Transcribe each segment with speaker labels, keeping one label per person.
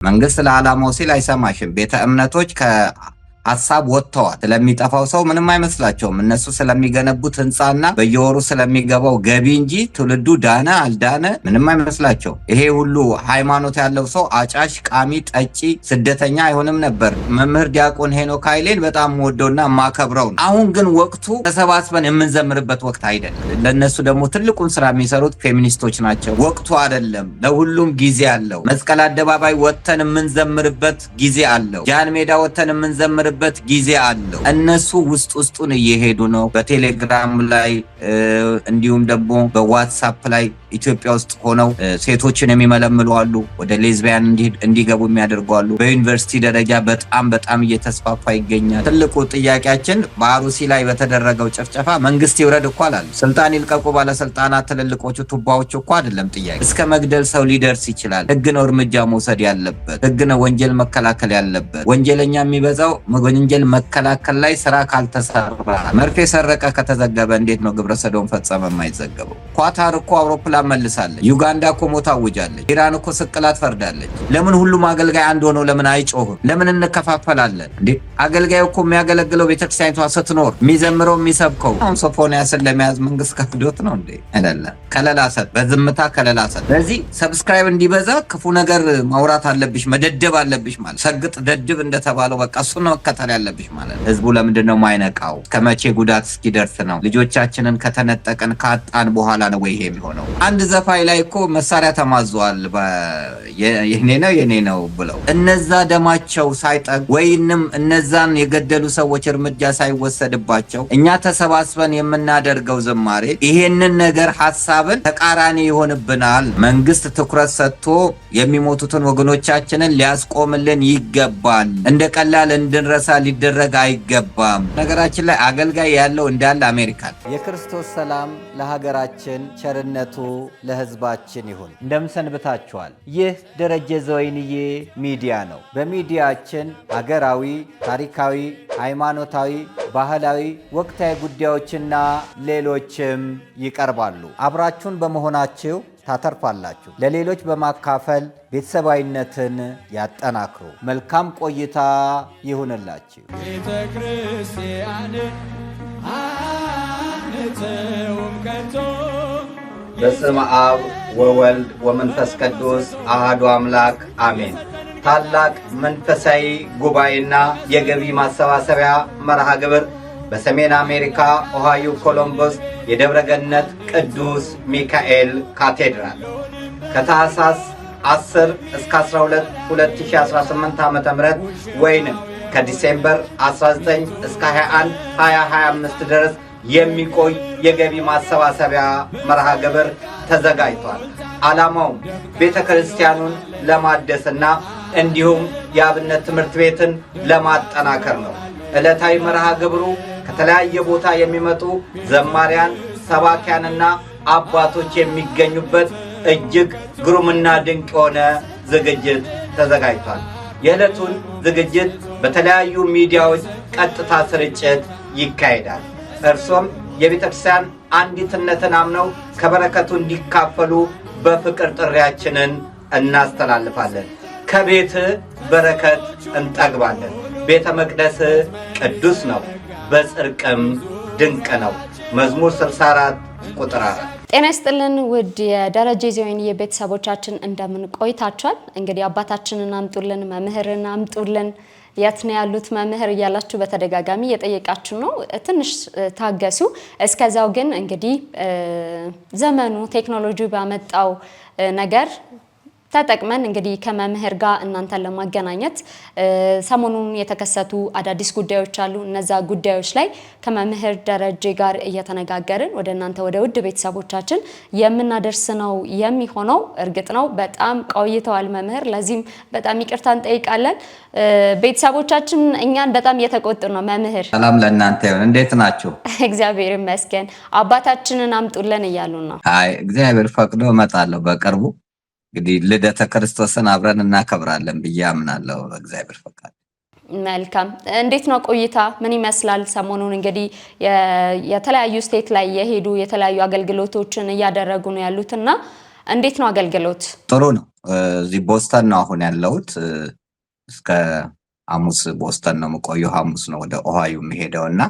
Speaker 1: መንግስት ለዓላማው ሲል አይሰማሽም። ቤተ እምነቶች ሐሳብ ወጥተዋል። ስለሚጠፋው ሰው ምንም አይመስላቸውም። እነሱ ስለሚገነቡት ህንጻና በየወሩ ስለሚገባው ገቢ እንጂ ትውልዱ ዳነ አልዳነ ምንም አይመስላቸው። ይሄ ሁሉ ሃይማኖት ያለው ሰው አጫሽ፣ ቃሚ፣ ጠጪ፣ ስደተኛ አይሆንም ነበር። መምህር ዲያቆን ሄኖክ ኃይሌን በጣም ወደውና ማከብረው። አሁን ግን ወቅቱ ተሰባስበን የምንዘምርበት ወቅት አይደለም። ለነሱ ደግሞ ትልቁን ስራ የሚሰሩት ፌሚኒስቶች ናቸው። ወቅቱ አይደለም። ለሁሉም ጊዜ አለው። መስቀል አደባባይ ወጥተን የምንዘምርበት ጊዜ አለው። ጃን ሜዳ ወጥተን የምንዘምርበት ጊዜ አለው። እነሱ ውስጡን እየሄዱ ነው። በቴሌግራም ላይ እንዲሁም ደግሞ በዋትስአፕ ላይ ኢትዮጵያ ውስጥ ሆነው ሴቶችን የሚመለምሉ አሉ። ወደ ሌዝቢያን እንዲገቡ የሚያደርጉ አሉ። በዩኒቨርሲቲ ደረጃ በጣም እየተስፋፋ ይገኛል። ትልቁ ጥያቄያችን በአሩሲ ላይ በተደረገው ጭፍጨፋ መንግስት ይውረድ እኮ አላሉ። ስልጣን ይልቀቁ ባለስልጣናት፣ ትልልቆቹ ቱባዎች እኮ አይደለም ጥያቄ። እስከ መግደል ሰው ሊደርስ ይችላል። ህግ ነው እርምጃ መውሰድ ያለበት። ህግ ነው ወንጀል መከላከል ያለበት። ወንጀለኛ የሚበዛው ወንጀል መከላከል ላይ ስራ ካልተሰራ። መርፌ ሰረቀ ከተዘገበ እንዴት ነው ግብረ ሰዶም ፈጸመ የማይዘገበው? ኳታር እኮ አውሮፕላን መልሳለች። ዩጋንዳ እኮ ሞት አውጃለች። ኢራን እኮ ስቅላት ፈርዳለች። ለምን ሁሉም አገልጋይ አንድ ሆኖ ለምን አይጮህም? ለምን እንከፋፈላለን እንዴ? አገልጋዩ እኮ የሚያገለግለው ቤተክርስቲያኒቷ ስትኖር የሚዘምረው የሚሰብከው። አሁን ሶፎንያስን ለመያዝ መንግስት ከፍዶት ነው እንዴ? አይደለም። ከለላ ሰጥ፣ በዝምታ ከለላ ሰጥ። ስለዚህ ሰብስክራይብ እንዲበዛ ክፉ ነገር ማውራት አለብሽ፣ መደደብ አለብሽ ማለት ሰግጥ ደድብ እንደተባለው በቃ እሱን ነው መከተል ያለብሽ ማለት። ህዝቡ ለምንድን ነው ማይነቃው? ከመቼ ጉዳት እስኪደርስ ነው? ልጆቻችንን ከተነጠቀን ካጣን በኋላ ነው ወይ ይሄ የሚሆነው? አንድ ዘፋኝ ላይ እኮ መሳሪያ ተማዟል የኔ ነው ብለው እነዛ ደማቸው ሳይጠግ ወይንም እነዛን የገደሉ ሰዎች እርምጃ ሳይወሰድባቸው እኛ ተሰባስበን የምናደርገው ዝማሬ ይሄንን ነገር ሐሳብን ተቃራኒ ይሆንብናል። መንግስት ትኩረት ሰጥቶ የሚሞቱትን ወገኖቻችንን ሊያስቆምልን ይገባል። እንደ ቀላል እንድንረሳ ሊደረግ አይገባም። ነገራችን ላይ አገልጋይ ያለው እንዳለ አሜሪካን።
Speaker 2: የክርስቶስ ሰላም ለሀገራችን፣ ቸርነቱ ለህዝባችን ይሁን። እንደምሰንብታችኋል። ይህ ደረጀ ዘወይንዬ ሚዲያ ነው። በሚዲያችን ሀገራዊ፣ ታሪካዊ፣ ሃይማኖታዊ፣ ባህላዊ፣ ወቅታዊ ጉዳዮችና ሌሎችም ይቀርባሉ። አብራችሁን በመሆናችሁ ታተርፋላችሁ። ለሌሎች በማካፈል ቤተሰባዊነትን ያጠናክሩ። መልካም ቆይታ ይሁንላችሁ። ቤተ ክርስቲያን አንተውም ከቶ
Speaker 1: በስመ አብ ወወልድ ወመንፈስ ቅዱስ አሐዱ አምላክ አሜን። ታላቅ መንፈሳዊ ጉባኤና የገቢ ማሰባሰቢያ መርሃ ግብር በሰሜን አሜሪካ ኦሃዮ ኮሎምበስ የደብረገነት ቅዱስ ሚካኤል ካቴድራል ከታህሳስ 10 እስከ 12 2018 ዓ.ም ወይንም ከዲሴምበር 19 እስከ 21 2025 ድረስ የሚቆይ የገቢ ማሰባሰቢያ መርሃ ግብር ተዘጋጅቷል። ዓላማው ቤተክርስቲያኑን ለማደስና እንዲሁም የአብነት ትምህርት ቤትን ለማጠናከር ነው። ዕለታዊ መርሃ ግብሩ ከተለያየ ቦታ የሚመጡ ዘማሪያን፣ ሰባኪያንና አባቶች የሚገኙበት እጅግ ግሩምና ድንቅ የሆነ ዝግጅት ተዘጋጅቷል። የዕለቱን ዝግጅት በተለያዩ ሚዲያዎች ቀጥታ ስርጭት ይካሄዳል። እርሶም የቤተክርስቲያን አንዲትነትን አምነው ከበረከቱ እንዲካፈሉ በፍቅር ጥሪያችንን እናስተላልፋለን። ከቤት በረከት እንጠግባለን። ቤተ መቅደስ ቅዱስ ነው፣ በጽድቅም ድንቅ ነው። መዝሙር 64 ቁጥር 4።
Speaker 3: ጤና ይስጥልን ውድ የደረጀ ዘወይንዬ ቤተሰቦቻችን እንደምን ቆይታችኋል? እንግዲህ አባታችንን አምጡልን፣ መምህርን አምጡልን፣ የት ነው ያሉት መምህር እያላችሁ በተደጋጋሚ እየጠየቃችሁ ነው። ትንሽ ታገሱ። እስከዛው ግን እንግዲህ ዘመኑ ቴክኖሎጂ ባመጣው ነገር ተጠቅመን እንግዲህ ከመምህር ጋር እናንተን ለማገናኘት ሰሞኑን የተከሰቱ አዳዲስ ጉዳዮች አሉ። እነዛ ጉዳዮች ላይ ከመምህር ደረጀ ጋር እየተነጋገርን ወደ እናንተ ወደ ውድ ቤተሰቦቻችን የምናደርስ ነው የሚሆነው። እርግጥ ነው በጣም ቆይተዋል መምህር፣ ለዚህም በጣም ይቅርታ እንጠይቃለን። ቤተሰቦቻችን እኛን በጣም እየተቆጡ ነው። መምህር
Speaker 1: ሰላም ለእናንተ ይሁን። እንዴት ናችሁ?
Speaker 3: እግዚአብሔር ይመስገን። አባታችንን አምጡልን እያሉ ነው።
Speaker 1: አይ እግዚአብሔር ፈቅዶ እመጣለሁ በቅርቡ። እንግዲህ ልደተ ክርስቶስን አብረን እናከብራለን ብዬ አምናለሁ በእግዚአብሔር ፈቃድ።
Speaker 3: መልካም። እንዴት ነው ቆይታ? ምን ይመስላል? ሰሞኑን እንግዲህ የተለያዩ ስቴት ላይ የሄዱ የተለያዩ አገልግሎቶችን እያደረጉ ነው ያሉትና እንዴት ነው አገልግሎት?
Speaker 1: ጥሩ ነው። እዚህ ቦስተን ነው አሁን ያለሁት። እስከ ሐሙስ ቦስተን ነው የምቆየው። ሐሙስ ነው ወደ ኦሃዮ የሚሄደው እና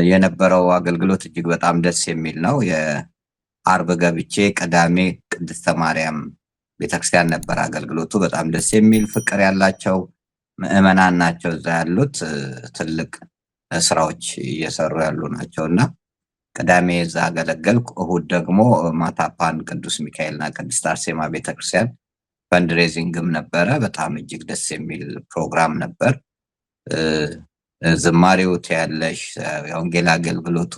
Speaker 1: የነበረው አገልግሎት እጅግ በጣም ደስ የሚል ነው። የአርብ ገብቼ ቅዳሜ ቅድስተ ማርያም ቤተክርስቲያን ነበር አገልግሎቱ። በጣም ደስ የሚል ፍቅር ያላቸው ምዕመናን ናቸው እዛ ያሉት። ትልቅ ስራዎች እየሰሩ ያሉ ናቸውና ቅዳሜ እዛ አገለገልኩ። እሁድ ደግሞ ማታፓን ቅዱስ ሚካኤልና ቅድስት አርሴማ ቤተክርስቲያን ፈንድሬዚንግም ነበረ። በጣም እጅግ ደስ የሚል ፕሮግራም ነበር። ዝማሬው ያለሽ የወንጌል አገልግሎቱ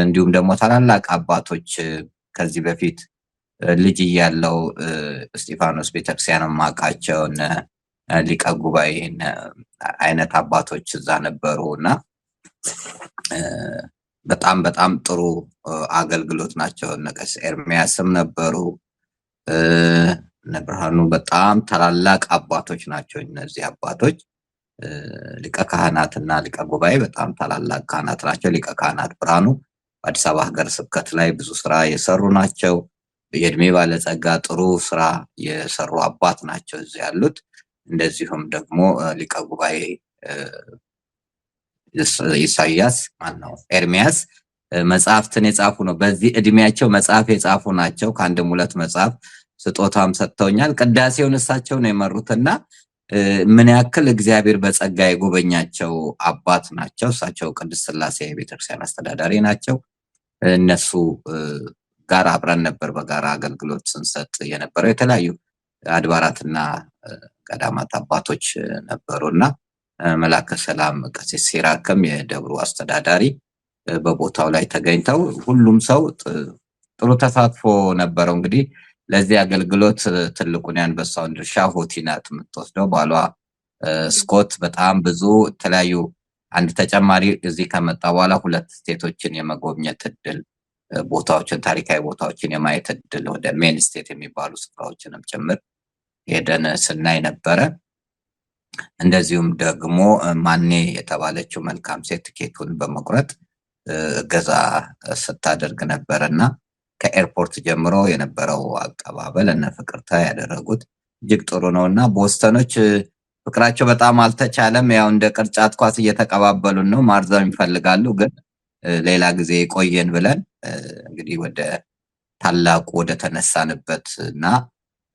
Speaker 1: እንዲሁም ደግሞ ታላላቅ አባቶች ከዚህ በፊት ልጅ እያለው እስጢፋኖስ ቤተክርስቲያን ማቃቸው ሊቀ ጉባኤ አይነት አባቶች እዛ ነበሩና በጣም በጣም ጥሩ አገልግሎት ናቸው። ነቀስ ኤርሚያስም ነበሩ። ነብርሃኑ በጣም ታላላቅ አባቶች ናቸው። እነዚህ አባቶች ሊቀ ካህናትና ሊቀ ጉባኤ በጣም ታላላቅ ካህናት ናቸው። ሊቀ ካህናት ብርሃኑ በአዲስ አበባ ሀገረ ስብከት ላይ ብዙ ስራ የሰሩ ናቸው። የእድሜ ባለጸጋ ጥሩ ስራ የሰሩ አባት ናቸው እዚህ ያሉት። እንደዚሁም ደግሞ ሊቀ ጉባኤ ኢሳያስ ማነው ኤርሚያስ መጽሐፍትን የጻፉ ነው። በዚህ እድሜያቸው መጽሐፍ የጻፉ ናቸው። ከአንድም ሁለት መጽሐፍ ስጦታም ሰጥተውኛል። ቅዳሴውን እሳቸው ነው የመሩትና ምን ያክል እግዚአብሔር በጸጋ የጎበኛቸው አባት ናቸው። እሳቸው ቅድስት ሥላሴ ቤተክርስቲያን አስተዳዳሪ ናቸው። እነሱ ጋር አብረን ነበር በጋራ አገልግሎት ስንሰጥ የነበረው። የተለያዩ አድባራትና ገዳማት አባቶች ነበሩና መላከ ሰላም ቀሲስ ሲራክም የደብሩ አስተዳዳሪ በቦታው ላይ ተገኝተው ሁሉም ሰው ጥሩ ተሳትፎ ነበረው። እንግዲህ ለዚህ አገልግሎት ትልቁን ያንበሳውን ድርሻ ሆቲ ናት የምትወስደው። ባሏ ስኮት በጣም ብዙ የተለያዩ አንድ ተጨማሪ እዚህ ከመጣ በኋላ 2 ስቴቶችን የመጎብኘት እድል፣ ቦታዎችን ታሪካዊ ቦታዎችን የማየት እድል ወደ ሜን ስቴት የሚባሉ ስፍራዎችንም ጭምር ሄደን ስናይ ነበረ። እንደዚሁም ደግሞ ማኔ የተባለችው መልካም ሴት ትኬቱን በመቁረጥ እገዛ ስታደርግ ነበርና ከኤርፖርት ጀምሮ የነበረው አቀባበል እነ ፍቅርታ ያደረጉት እጅግ ጥሩ ነውና ቦስተኖች ፍቅራቸው በጣም አልተቻለም። ያው እንደ ቅርጫት ኳስ እየተቀባበሉን ነው። ማርዘም ይፈልጋሉ፣ ግን ሌላ ጊዜ ቆየን ብለን እንግዲህ ወደ ታላቁ ወደ ተነሳንበት እና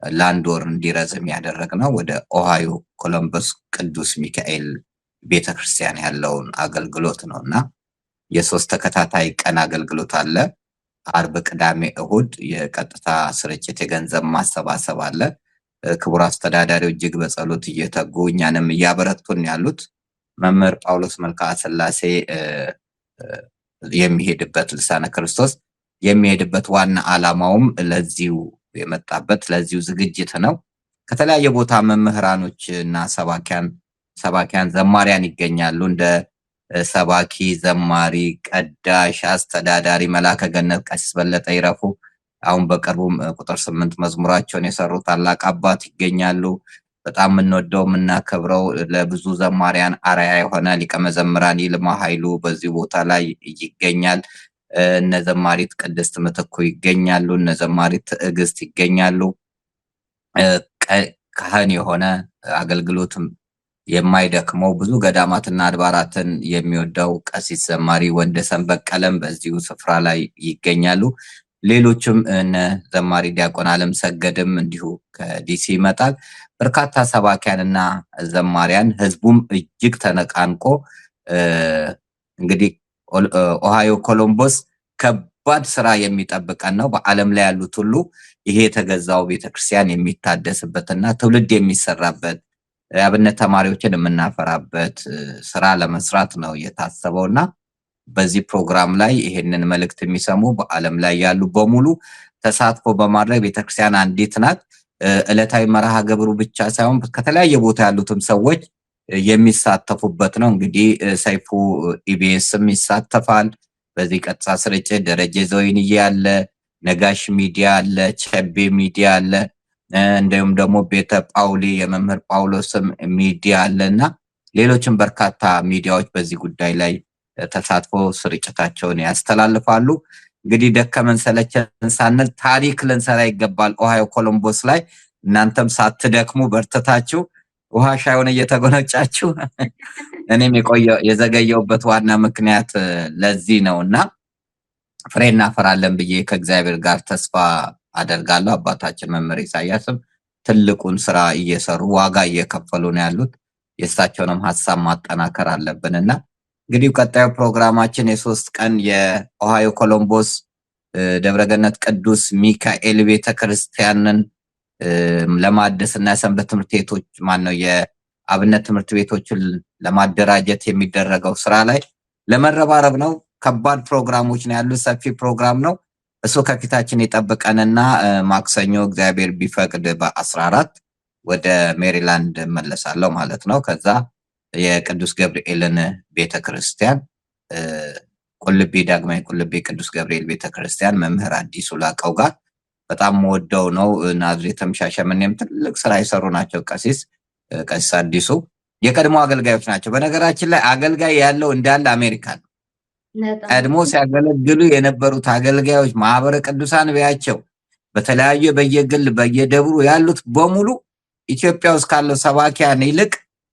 Speaker 1: ለአንድ ወር እንዲረዝም ያደረግነው ወደ ኦሃዮ ኮሎምበስ ቅዱስ ሚካኤል ቤተክርስቲያን ያለውን አገልግሎት ነውና የ3 ተከታታይ ቀን አገልግሎት አለ። አርብ፣ ቅዳሜ፣ እሁድ የቀጥታ ስርጭት የገንዘብ ማሰባሰብ አለ። ክቡር አስተዳዳሪው እጅግ በጸሎት እየተጉ እኛንም እያበረቱን ያሉት መምህር ጳውሎስ መልክዓ ሥላሴ የሚሄድበት ልሳነ ክርስቶስ የሚሄድበት ዋና ዓላማውም ለዚሁ የመጣበት ለዚሁ ዝግጅት ነው። ከተለያየ ቦታ መምህራኖች እና ሰባኪያን ዘማሪያን ይገኛሉ። እንደ ሰባኪ፣ ዘማሪ፣ ቀዳሽ፣ አስተዳዳሪ መላከ ገነት ቀሲስ በለጠ ይረፉ አሁን በቅርቡም ቁጥር 8 መዝሙራቸውን የሰሩ ታላቅ አባት ይገኛሉ። በጣም የምንወደው የምናከብረው ለብዙ ዘማሪያን አርአያ የሆነ ሊቀ መዘምራን ይልማ ኃይሉ በዚህ ቦታ ላይ ይገኛል። እነ ዘማሪት ቅድስት ምትኩ ይገኛሉ። እነ ዘማሪት ትዕግስት ይገኛሉ። ካህን የሆነ አገልግሎትም የማይደክመው ብዙ ገዳማትና አድባራትን የሚወደው ቀሲስ ዘማሪ ወንደሰን በቀለም በዚሁ ስፍራ ላይ ይገኛሉ። ሌሎችም እነ ዘማሪ ዲያቆን አለም ሰገድም እንዲሁ ከዲሲ ይመጣል። በርካታ ሰባኪያንና ዘማሪያን፣ ህዝቡም እጅግ ተነቃንቆ እንግዲህ ኦሃዮ ኮሎምቦስ ከባድ ስራ የሚጠብቀን ነው። በዓለም ላይ ያሉት ሁሉ ይሄ የተገዛው ቤተክርስቲያን የሚታደስበትና ትውልድ የሚሰራበት የአብነት ተማሪዎችን የምናፈራበት ስራ ለመስራት ነው የታሰበውና በዚህ ፕሮግራም ላይ ይሄንን መልእክት የሚሰሙ በዓለም ላይ ያሉ በሙሉ ተሳትፎ በማድረግ ቤተክርስቲያን አንዲት ናት። ዕለታዊ መርሃ ግብሩ ብቻ ሳይሆን ከተለያየ ቦታ ያሉትም ሰዎች የሚሳተፉበት ነው። እንግዲህ ሰይፉ ኢቢኤስም ይሳተፋል። በዚህ ቀጥታ ስርጭት ደረጀ ዘወይንዬ አለ፣ ነጋሽ ሚዲያ አለ፣ ቸቤ ሚዲያ አለ፣ እንዲሁም ደግሞ ቤተ ጳውሊ የመምህር ጳውሎስም ሚዲያ አለና ሌሎችም በርካታ ሚዲያዎች በዚህ ጉዳይ ላይ ተሳትፎ ስርጭታቸውን ያስተላልፋሉ። እንግዲህ ደከመን ሰለቸን ሳንል ታሪክ ልንሰራ ይገባል። ኦሃዮ ኮሎምቦስ ላይ እናንተም ሳትደክሙ በርትታችሁ ውሃ ሻዩን እየተጎነጫችሁ እኔም የዘገየውበት ዋና ምክንያት ለዚህ ነውና ፍሬ እናፈራለን ብዬ ከእግዚአብሔር ጋር ተስፋ አደርጋለሁ። አባታችን መምህር ኢሳያስም ትልቁን ስራ እየሰሩ ዋጋ እየከፈሉ ነው ያሉት። የእሳቸውንም ሀሳብ ማጠናከር አለብንና እንግዲህ ቀጣዩ ፕሮግራማችን የ3 ቀን የኦሃዮ ኮሎምቦስ ደብረገነት ቅዱስ ሚካኤል ቤተክርስቲያንን ለማደስና የሰንበት ትምህርት ቤቶች ማነው የአብነት ትምህርት ቤቶችን ለማደራጀት የሚደረገው ስራ ላይ ለመረባረብ ነው። ከባድ ፕሮግራሞች ነው ያሉት። ሰፊ ፕሮግራም ነው። እሱ ከፊታችን ይጠብቀንና ማክሰኞ እግዚአብሔር ቢፈቅድ በ14 ወደ ሜሪላንድ መለሳለሁ ማለት ነው። ከዛ የቅዱስ ገብርኤልን ቤተክርስቲያን ቁልቢ ዳግማዊ ቁልቢ ቅዱስ ገብርኤል ቤተክርስቲያን መምህር አዲሱ ላቀው ጋር በጣም ወደው ነው። ናዝሬትም ሻሸመኔም ትልቅ ስራ የሰሩ ናቸው። ቀሲስ አዲሱ የቀድሞ አገልጋዮች ናቸው። በነገራችን ላይ አገልጋይ ያለው እንዳለ አሜሪካ ነው። ቀድሞ ሲያገለግሉ የነበሩት አገልጋዮች ማህበረ ቅዱሳን ቢያቸው በተለያዩ በየግል በየደብሩ ያሉት በሙሉ ኢትዮጵያ ውስጥ ካለው ሰባኪያን ይልቅ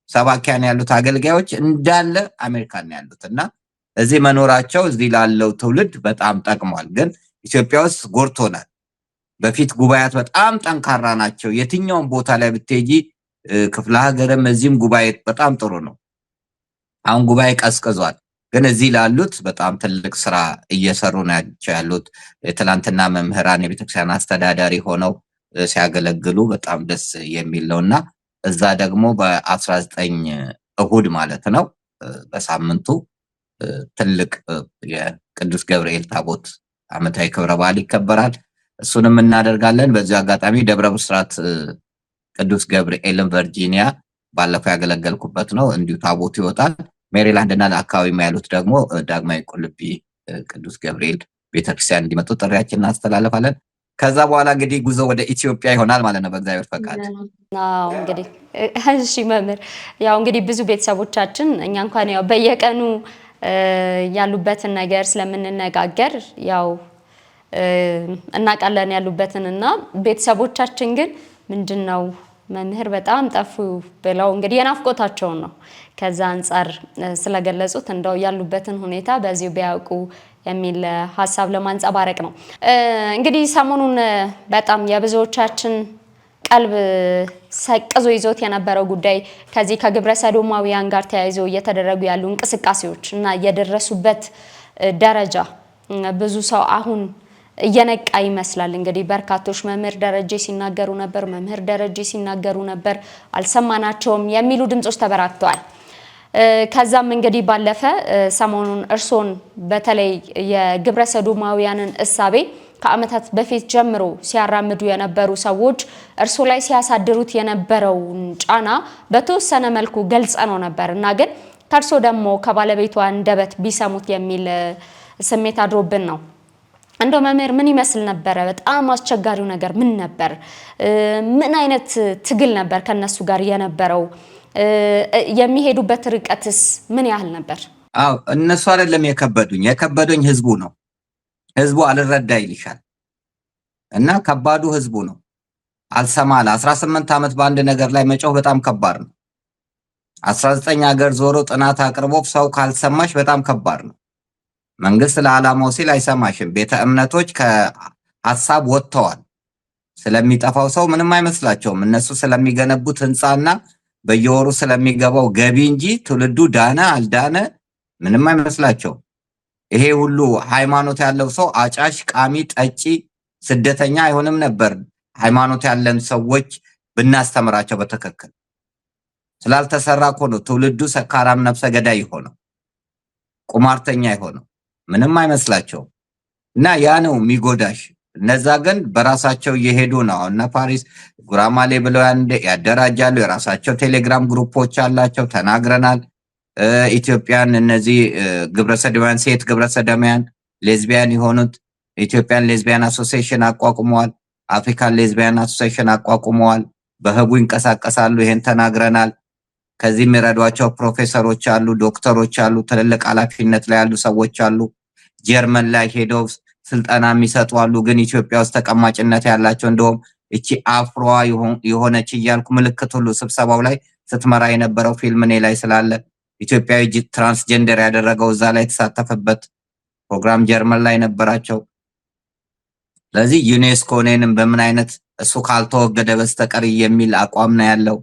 Speaker 1: ሰባኪያን ያሉት አገልጋዮች እንዳለ አሜሪካን ያሉትና እዚህ መኖራቸው እዚህ ላለው ትውልድ በጣም ጠቅሟል። ግን ኢትዮጵያ ውስጥ ጎርቶናል። በፊት ጉባኤያት በጣም ጠንካራ ናቸው። የትኛውን ቦታ ላይ ብትሄጂ ክፍለ ሀገርም እዚህም ጉባኤ በጣም ጥሩ ነው። አሁን ጉባኤ ቀዝቅዟል። ግን እዚህ ላሉት በጣም ትልቅ ስራ እየሰሩ ናቸው ያሉት። የትላንትና መምህራን የቤተክርስቲያን አስተዳዳሪ ሆነው ሲያገለግሉ በጣም ደስ የሚል ነውና እዛ ደግሞ በ19 እሁድ ማለት ነው በሳምንቱ ትልቅ የቅዱስ ገብርኤል ታቦት ዓመታዊ ክብረ በዓል ይከበራል። እሱንም እናደርጋለን። በዚህ አጋጣሚ ደብረ ብስራት ቅዱስ ገብርኤልን ቨርጂኒያ ባለፈው ያገለገልኩበት ነው። እንዲሁ ታቦቱ ይወጣል። ሜሪላንድ እና አካባቢ ያሉት ደግሞ ዳግማዊ ቁልቢ ቅዱስ ገብርኤል ቤተክርስቲያን እንዲመጡ ጥሪያችንን እናስተላልፋለን። ከዛ በኋላ እንግዲህ ጉዞ ወደ ኢትዮጵያ ይሆናል ማለት ነው በእግዚአብሔር ፈቃድ።
Speaker 3: አዎ እንግዲህ እሺ መምህር፣ ያው እንግዲህ ብዙ ቤተሰቦቻችን እኛ እንኳን ያው በየቀኑ ያሉበትን ነገር ስለምንነጋገር ያው እናውቃለን ያሉበትንና ቤተሰቦቻችን ግን ምንድነው መምህር በጣም ጠፉ ብለው እንግዲህ የናፍቆታቸውን ነው ከዛ አንፃር ስለገለጹት እንደው ያሉበትን ሁኔታ በዚሁ ቢያውቁ የሚል ሐሳብ ለማንጸባረቅ ነው። እንግዲህ ሰሞኑን በጣም የብዙዎቻችን ቀልብ ሰቅዞ ይዞት የነበረው ጉዳይ ከዚህ ከግብረ ሰዶማውያን ጋር ተያይዞ እየተደረጉ ያሉ እንቅስቃሴዎች እና የደረሱበት ደረጃ ብዙ ሰው አሁን እየነቃ ይመስላል። እንግዲህ በርካቶች መምህር ደረጀ ሲናገሩ ነበር፣ መምህር ደረጀ ሲናገሩ ነበር አልሰማናቸውም የሚሉ ድምጾች ተበራክተዋል። ከዛም እንግዲህ ባለፈ ሰሞኑን እርሶን በተለይ የግብረ ሰዶማውያንን እሳቤ ከዓመታት በፊት ጀምሮ ሲያራምዱ የነበሩ ሰዎች እርሶ ላይ ሲያሳድሩት የነበረውን ጫና በተወሰነ መልኩ ገልጸነው ነበር እና ግን ከእርሶ ደግሞ ከባለቤቷ አንደበት ቢሰሙት የሚል ስሜት አድሮብን ነው። እንደው መምህር ምን ይመስል ነበረ? በጣም አስቸጋሪው ነገር ምን ነበር? ምን አይነት ትግል ነበር ከነሱ ጋር የነበረው? የሚሄዱበት ርቀትስ ምን ያህል ነበር?
Speaker 1: አዎ እነሱ አይደለም የከበዱኝ ህዝቡ ነው። ህዝቡ አልረዳ ይልሻል እና ከባዱ ህዝቡ ነው። አልሰማል 18 ዓመት በአንድ ነገር ላይ መጮህ በጣም ከባድ ነው። 19 ሀገር ዞሮ ጥናት አቅርቦ ሰው ካልሰማሽ በጣም ከባድ ነው። መንግስት ለዓላማው ሲል አይሰማሽም። ቤተ እምነቶች ከሐሳብ ወጥተዋል። ስለሚጠፋው ሰው ምንም አይመስላቸውም። እነሱ ስለሚገነቡት ህንፃና በየወሩ ስለሚገባው ገቢ እንጂ ትውልዱ ዳነ አልዳነ ምንም አይመስላቸውም። ይሄ ሁሉ ሃይማኖት ያለው ሰው አጫሽ፣ ቃሚ፣ ጠጪ፣ ስደተኛ አይሆንም ነበር ሃይማኖት ያለን ሰዎች ብናስተምራቸው በትክክል። ስላልተሰራ እኮ ነው ትውልዱ ሰካራም ነፍሰ ገዳይ ሆነው ቁማርተኛ ሆነው ምንም አይመስላቸውም። እና ያ ነው የሚጎዳሽ። እነዛ ግን በራሳቸው እየሄዱ ነው። እና ፓሪስ ጉራማሌ ብለው ያደራጃሉ። የራሳቸው ቴሌግራም ግሩፖች አላቸው። ተናግረናል። ኢትዮጵያን እነዚህ ግብረሰዶማውያን ሴት ግብረሰዶማውያን ሌዝቢያን የሆኑት ኢትዮጵያን ሌዝቢያን አሶሲዬሽን አቋቁመዋል። አፍሪካን ሌዝቢያን አሶሲዬሽን አቋቁመዋል። በህቡ ይንቀሳቀሳሉ። ይሄን ተናግረናል። ከዚህ የሚረዷቸው ፕሮፌሰሮች አሉ፣ ዶክተሮች አሉ፣ ትልልቅ ኃላፊነት ላይ ያሉ ሰዎች አሉ። ጀርመን ላይ ሄደው ስልጠና የሚሰጡ አሉ። ግን ኢትዮጵያ ውስጥ ተቀማጭነት ያላቸው እንደውም እቺ አፍሯ የሆነች እያልኩ ምልክት ሁሉ ስብሰባው ላይ ስትመራ የነበረው ፊልም እኔ ላይ ስላለ ኢትዮጵያዊ ትራንስጀንደር ያደረገው እዛ ላይ የተሳተፈበት ፕሮግራም ጀርመን ላይ ነበራቸው። ስለዚህ ዩኔስኮ እኔንም በምን አይነት እሱ ካልተወገደ በስተቀር የሚል አቋም ነው ያለው።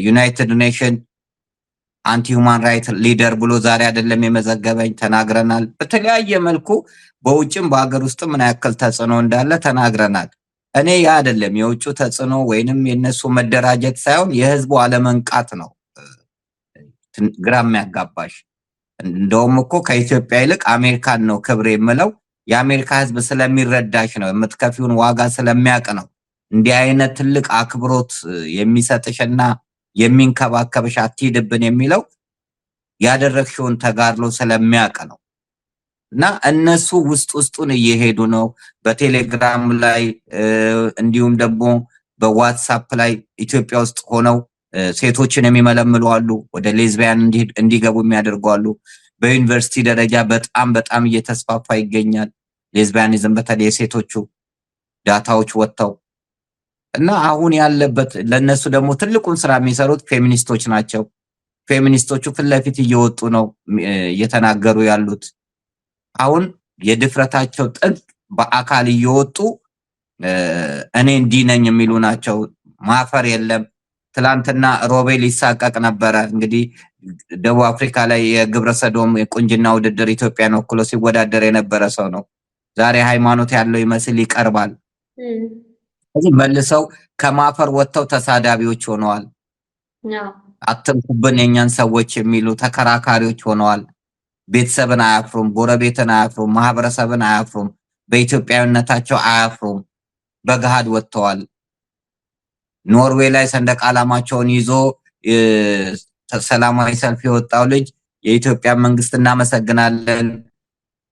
Speaker 1: ዩናይትድ ኔሽን አንቲ ሁማን ራይት ሊደር ብሎ ዛሬ አይደለም የመዘገበኝ፣ ተናግረናል። በተለያየ መልኩ በውጭም በአገር ውስጥ ምን ያክል ተጽዕኖ እንዳለ ተናግረናል። እኔ ያ አይደለም የውጭ ተጽዕኖ ወይንም የነሱ መደራጀት ሳይሆን የህዝቡ አለመንቃት ነው ግራ የሚያጋባሽ። እንደውም እኮ ከኢትዮጵያ ይልቅ አሜሪካን ነው ክብር የምለው። የአሜሪካ ህዝብ ስለሚረዳሽ ነው፣ የምትከፊውን ዋጋ ስለሚያውቅ ነው እንዲህ አይነት ትልቅ አክብሮት የሚሰጥሽና የሚንከባከብሽ አትሂድብን የሚለው ያደረግሽውን ተጋድሎ ስለሚያውቅ ነው። እና እነሱ ውስጡን እየሄዱ ነው። በቴሌግራም ላይ እንዲሁም ደግሞ በዋትሳፕ ላይ ኢትዮጵያ ውስጥ ሆነው ሴቶችን የሚመለምሉ አሉ፣ ወደ ሌዝቢያን እንዲገቡ የሚያደርጉ አሉ። በዩኒቨርሲቲ ደረጃ በጣም እየተስፋፋ ይገኛል ሌዝቢያኒዝም፣ በተለይ የሴቶቹ ዳታዎች ወጥተው እና አሁን ያለበት ለነሱ ደግሞ ትልቁን ስራ የሚሰሩት ፌሚኒስቶች ናቸው። ፌሚኒስቶቹ ፊት ለፊት እየወጡ ነው እየተናገሩ ያሉት። አሁን የድፍረታቸው ጥግ በአካል እየወጡ እኔ እንዲህ ነኝ የሚሉ ናቸው። ማፈር የለም። ትላንትና ሮቤል ይሳቀቅ ነበረ። እንግዲህ ደቡብ አፍሪካ ላይ የግብረ ሰዶም የቁንጅና ውድድር ኢትዮጵያን ወክሎ ሲወዳደር የነበረ ሰው ነው። ዛሬ ሃይማኖት ያለው ይመስል ይቀርባል። ስለዚህ መልሰው ከማፈር ወጥተው ተሳዳቢዎች ሆነዋል። አትንኩብን የኛን ሰዎች የሚሉ ተከራካሪዎች ሆነዋል። ቤተሰብን አያፍሩም፣ ጎረቤትን አያፍሩም፣ ማህበረሰብን አያፍሩም፣ በኢትዮጵያዊነታቸው አያፍሩም። በገሃድ ወጥተዋል። ኖርዌይ ላይ ሰንደቅ ዓላማቸውን ይዞ ሰላማዊ ሰልፍ የወጣው ልጅ የኢትዮጵያ መንግስት እናመሰግናለን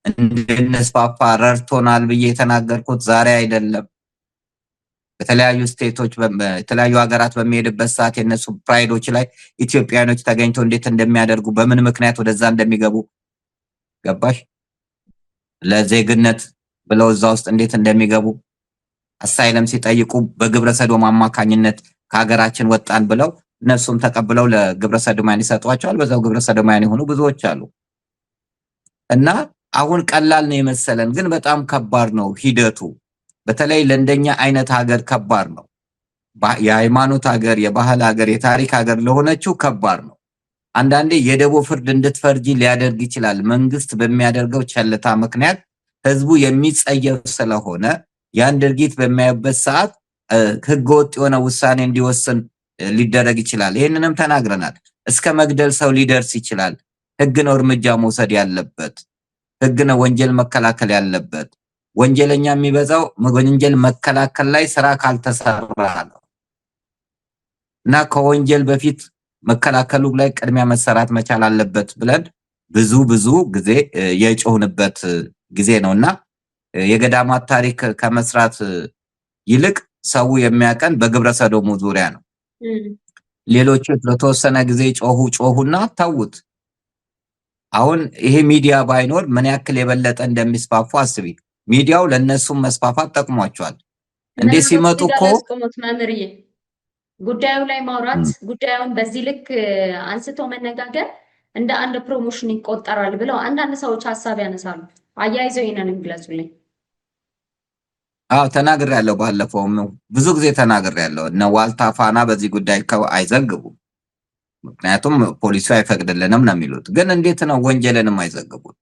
Speaker 1: እንድንስፋፋ ረድቶናል ብዬ የተናገርኩት ዛሬ አይደለም። በተለያዩ ስቴቶች በተለያዩ ሀገራት በሚሄድበት ሰዓት የነሱ ፕራይዶች ላይ ኢትዮጵያኖች ተገኝተው እንዴት እንደሚያደርጉ በምን ምክንያት ወደዛ እንደሚገቡ ገባሽ? ለዜግነት ብለው እዛ ውስጥ እንዴት እንደሚገቡ አሳይለም ሲጠይቁ በግብረ ሰዶም አማካኝነት ከሀገራችን ወጣን ብለው እነሱም ተቀብለው ለግብረ ሰዶማን ይሰጧቸዋል። በዛው ግብረ ሰዶማን የሆኑ ብዙዎች አሉ። እና አሁን ቀላል ነው የመሰለን፣ ግን በጣም ከባድ ነው ሂደቱ። በተለይ ለእንደኛ አይነት ሀገር ከባድ ነው። የሃይማኖት ሀገር፣ የባህል ሀገር፣ የታሪክ ሀገር ለሆነችው ከባድ ነው። አንዳንዴ የደቦ ፍርድ እንድትፈርጂ ሊያደርግ ይችላል። መንግስት በሚያደርገው ቸልታ ምክንያት ህዝቡ የሚጸየፍ ስለሆነ ያን ድርጊት በሚያዩበት ሰዓት ህገወጥ የሆነ ውሳኔ እንዲወስን ሊደረግ ይችላል። ይህንንም ተናግረናል። እስከ መግደል ሰው ሊደርስ ይችላል። ህግ ነው እርምጃ መውሰድ ያለበት። ህግ ነው ወንጀል መከላከል ያለበት። ወንጀለኛ የሚበዛው ወንጀል መከላከል ላይ ስራ ካልተሰራ ነው እና ከወንጀል በፊት መከላከሉ ላይ ቅድሚያ መሰራት መቻል አለበት ብለን ብዙ ጊዜ የጮህንበት ጊዜ ነውና የገዳማት ታሪክ ከመስራት ይልቅ ሰው የሚያቀን በግብረ ሰዶሙ ዙሪያ ነው። ሌሎች ለተወሰነ ጊዜ ጮሁና ታውት። አሁን ይሄ ሚዲያ ባይኖር ምን ያክል የበለጠ እንደሚስፋፋ አስቢ። ሚዲያው ለነሱም መስፋፋት ጠቅሟቸዋል። እንዴ ሲመጡ እኮ
Speaker 4: መምርዬ ጉዳዩ ላይ ማውራት፣ ጉዳዩን በዚህ ልክ አንስቶ መነጋገር እንደ አንድ ፕሮሞሽን ይቆጠራል ብለው አንዳንድ ሰዎች ሀሳብ ያነሳሉ። አያይዘው ይሄንን ይግለጹልኝ።
Speaker 1: ተናግሬያለሁ። ባለፈውም ብዙ ጊዜ ተናግሬያለሁ። እነ ዋልታ ፋና በዚህ ጉዳይ አይዘግቡም፣ ምክንያቱም ፖሊሱ አይፈቅድልንም ነው የሚሉት። ግን እንዴት ነው ወንጀልንም አይዘግቡት?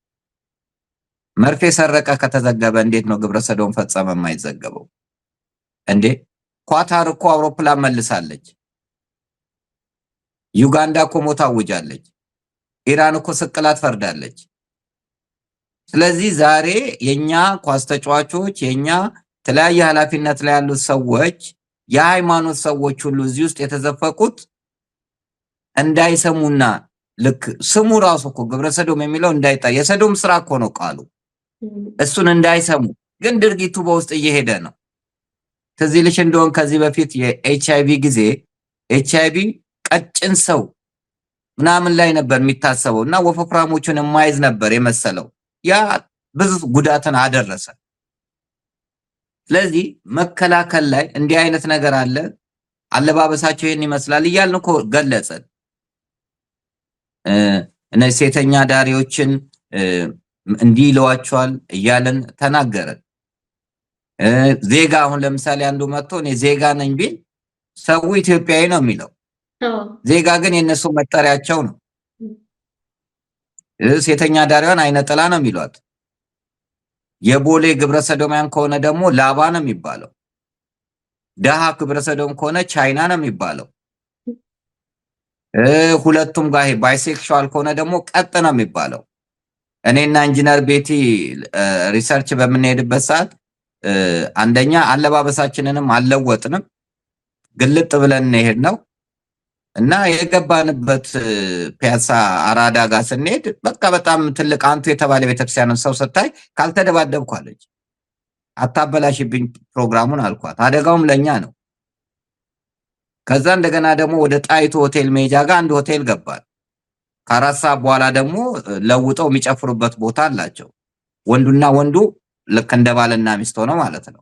Speaker 1: መርፌ ሰረቀ ከተዘገበ እንዴት ነው ግብረ ሰዶም ፈጸመ የማይዘገበው? እንዴ ኳታር እኮ አውሮፕላን መልሳለች። ዩጋንዳ እኮ ሞት አውጃለች። ኢራን እኮ ስቅላት ፈርዳለች። ስለዚህ ዛሬ የኛ ኳስ ተጫዋቾች፣ የኛ ተለያየ ኃላፊነት ላይ ያሉት ሰዎች፣ የሃይማኖት ሰዎች ሁሉ እዚህ ውስጥ የተዘፈቁት እንዳይሰሙና ልክ ስሙ ራሱ እኮ ግብረ ሰዶም የሚለው እንዳይጣ የሰዶም ስራ እኮ ነው ቃሉ። እሱን እንዳይሰሙ ግን ድርጊቱ በውስጥ እየሄደ ነው። ትዝ ይልሽ እንደሆነ ከዚህ በፊት የኤችአይቪ ጊዜ ኤችአይቪ ቀጭን ሰው ምናምን ላይ ነበር የሚታሰበው እና ወፈፍራሞቹን የማይዝ ነበር የመሰለው። ያ ብዙ ጉዳትን አደረሰ። ስለዚህ መከላከል ላይ እንዲህ አይነት ነገር አለ፣ አለባበሳቸው ይህን ይመስላል እያልን እኮ ገለጸን። እነዚህ ሴተኛ ዳሪዎችን እንዲህ ይለዋቸዋል እያልን ተናገረን። ዜጋ አሁን ለምሳሌ አንዱ መጥቶ እኔ ዜጋ ነኝ ቢል ሰው ኢትዮጵያዊ ነው የሚለው። ዜጋ ግን የነሱ መጠሪያቸው ነው። ሴተኛ ዳሪዋን አይነ ጥላ ነው የሚሏት። የቦሌ ግብረሰዶማያን ከሆነ ደግሞ ላባ ነው የሚባለው። ደሃ ግብረሰዶም ከሆነ ቻይና ነው የሚባለው። ሁለቱም ጋር ባይሴክሹዋል ከሆነ ደግሞ ቀጥ ነው የሚባለው። እኔና ኢንጂነር ቤቲ ሪሰርች በምንሄድበት ሰዓት አንደኛ አለባበሳችንንም አልለወጥንም፣ ግልጥ ብለን እንሄድ ነው እና የገባንበት ፒያሳ አራዳ ጋር ስንሄድ በቃ በጣም ትልቅ አንቱ የተባለ ቤተክርስቲያንን ሰው ስታይ ካልተደባደብኩ አለች። አታበላሽብኝ ፕሮግራሙን አልኳት። አደጋውም ለኛ ነው። ከዛ እንደገና ደግሞ ወደ ጣይቱ ሆቴል ሜጃ ጋር አንድ ሆቴል ገባል። ከ4 ሰዓት በኋላ ደግሞ ለውጠው የሚጨፍሩበት ቦታ አላቸው። ወንዱና ወንዱ ልክ እንደ ባልና ሚስት ሆነው ማለት ነው።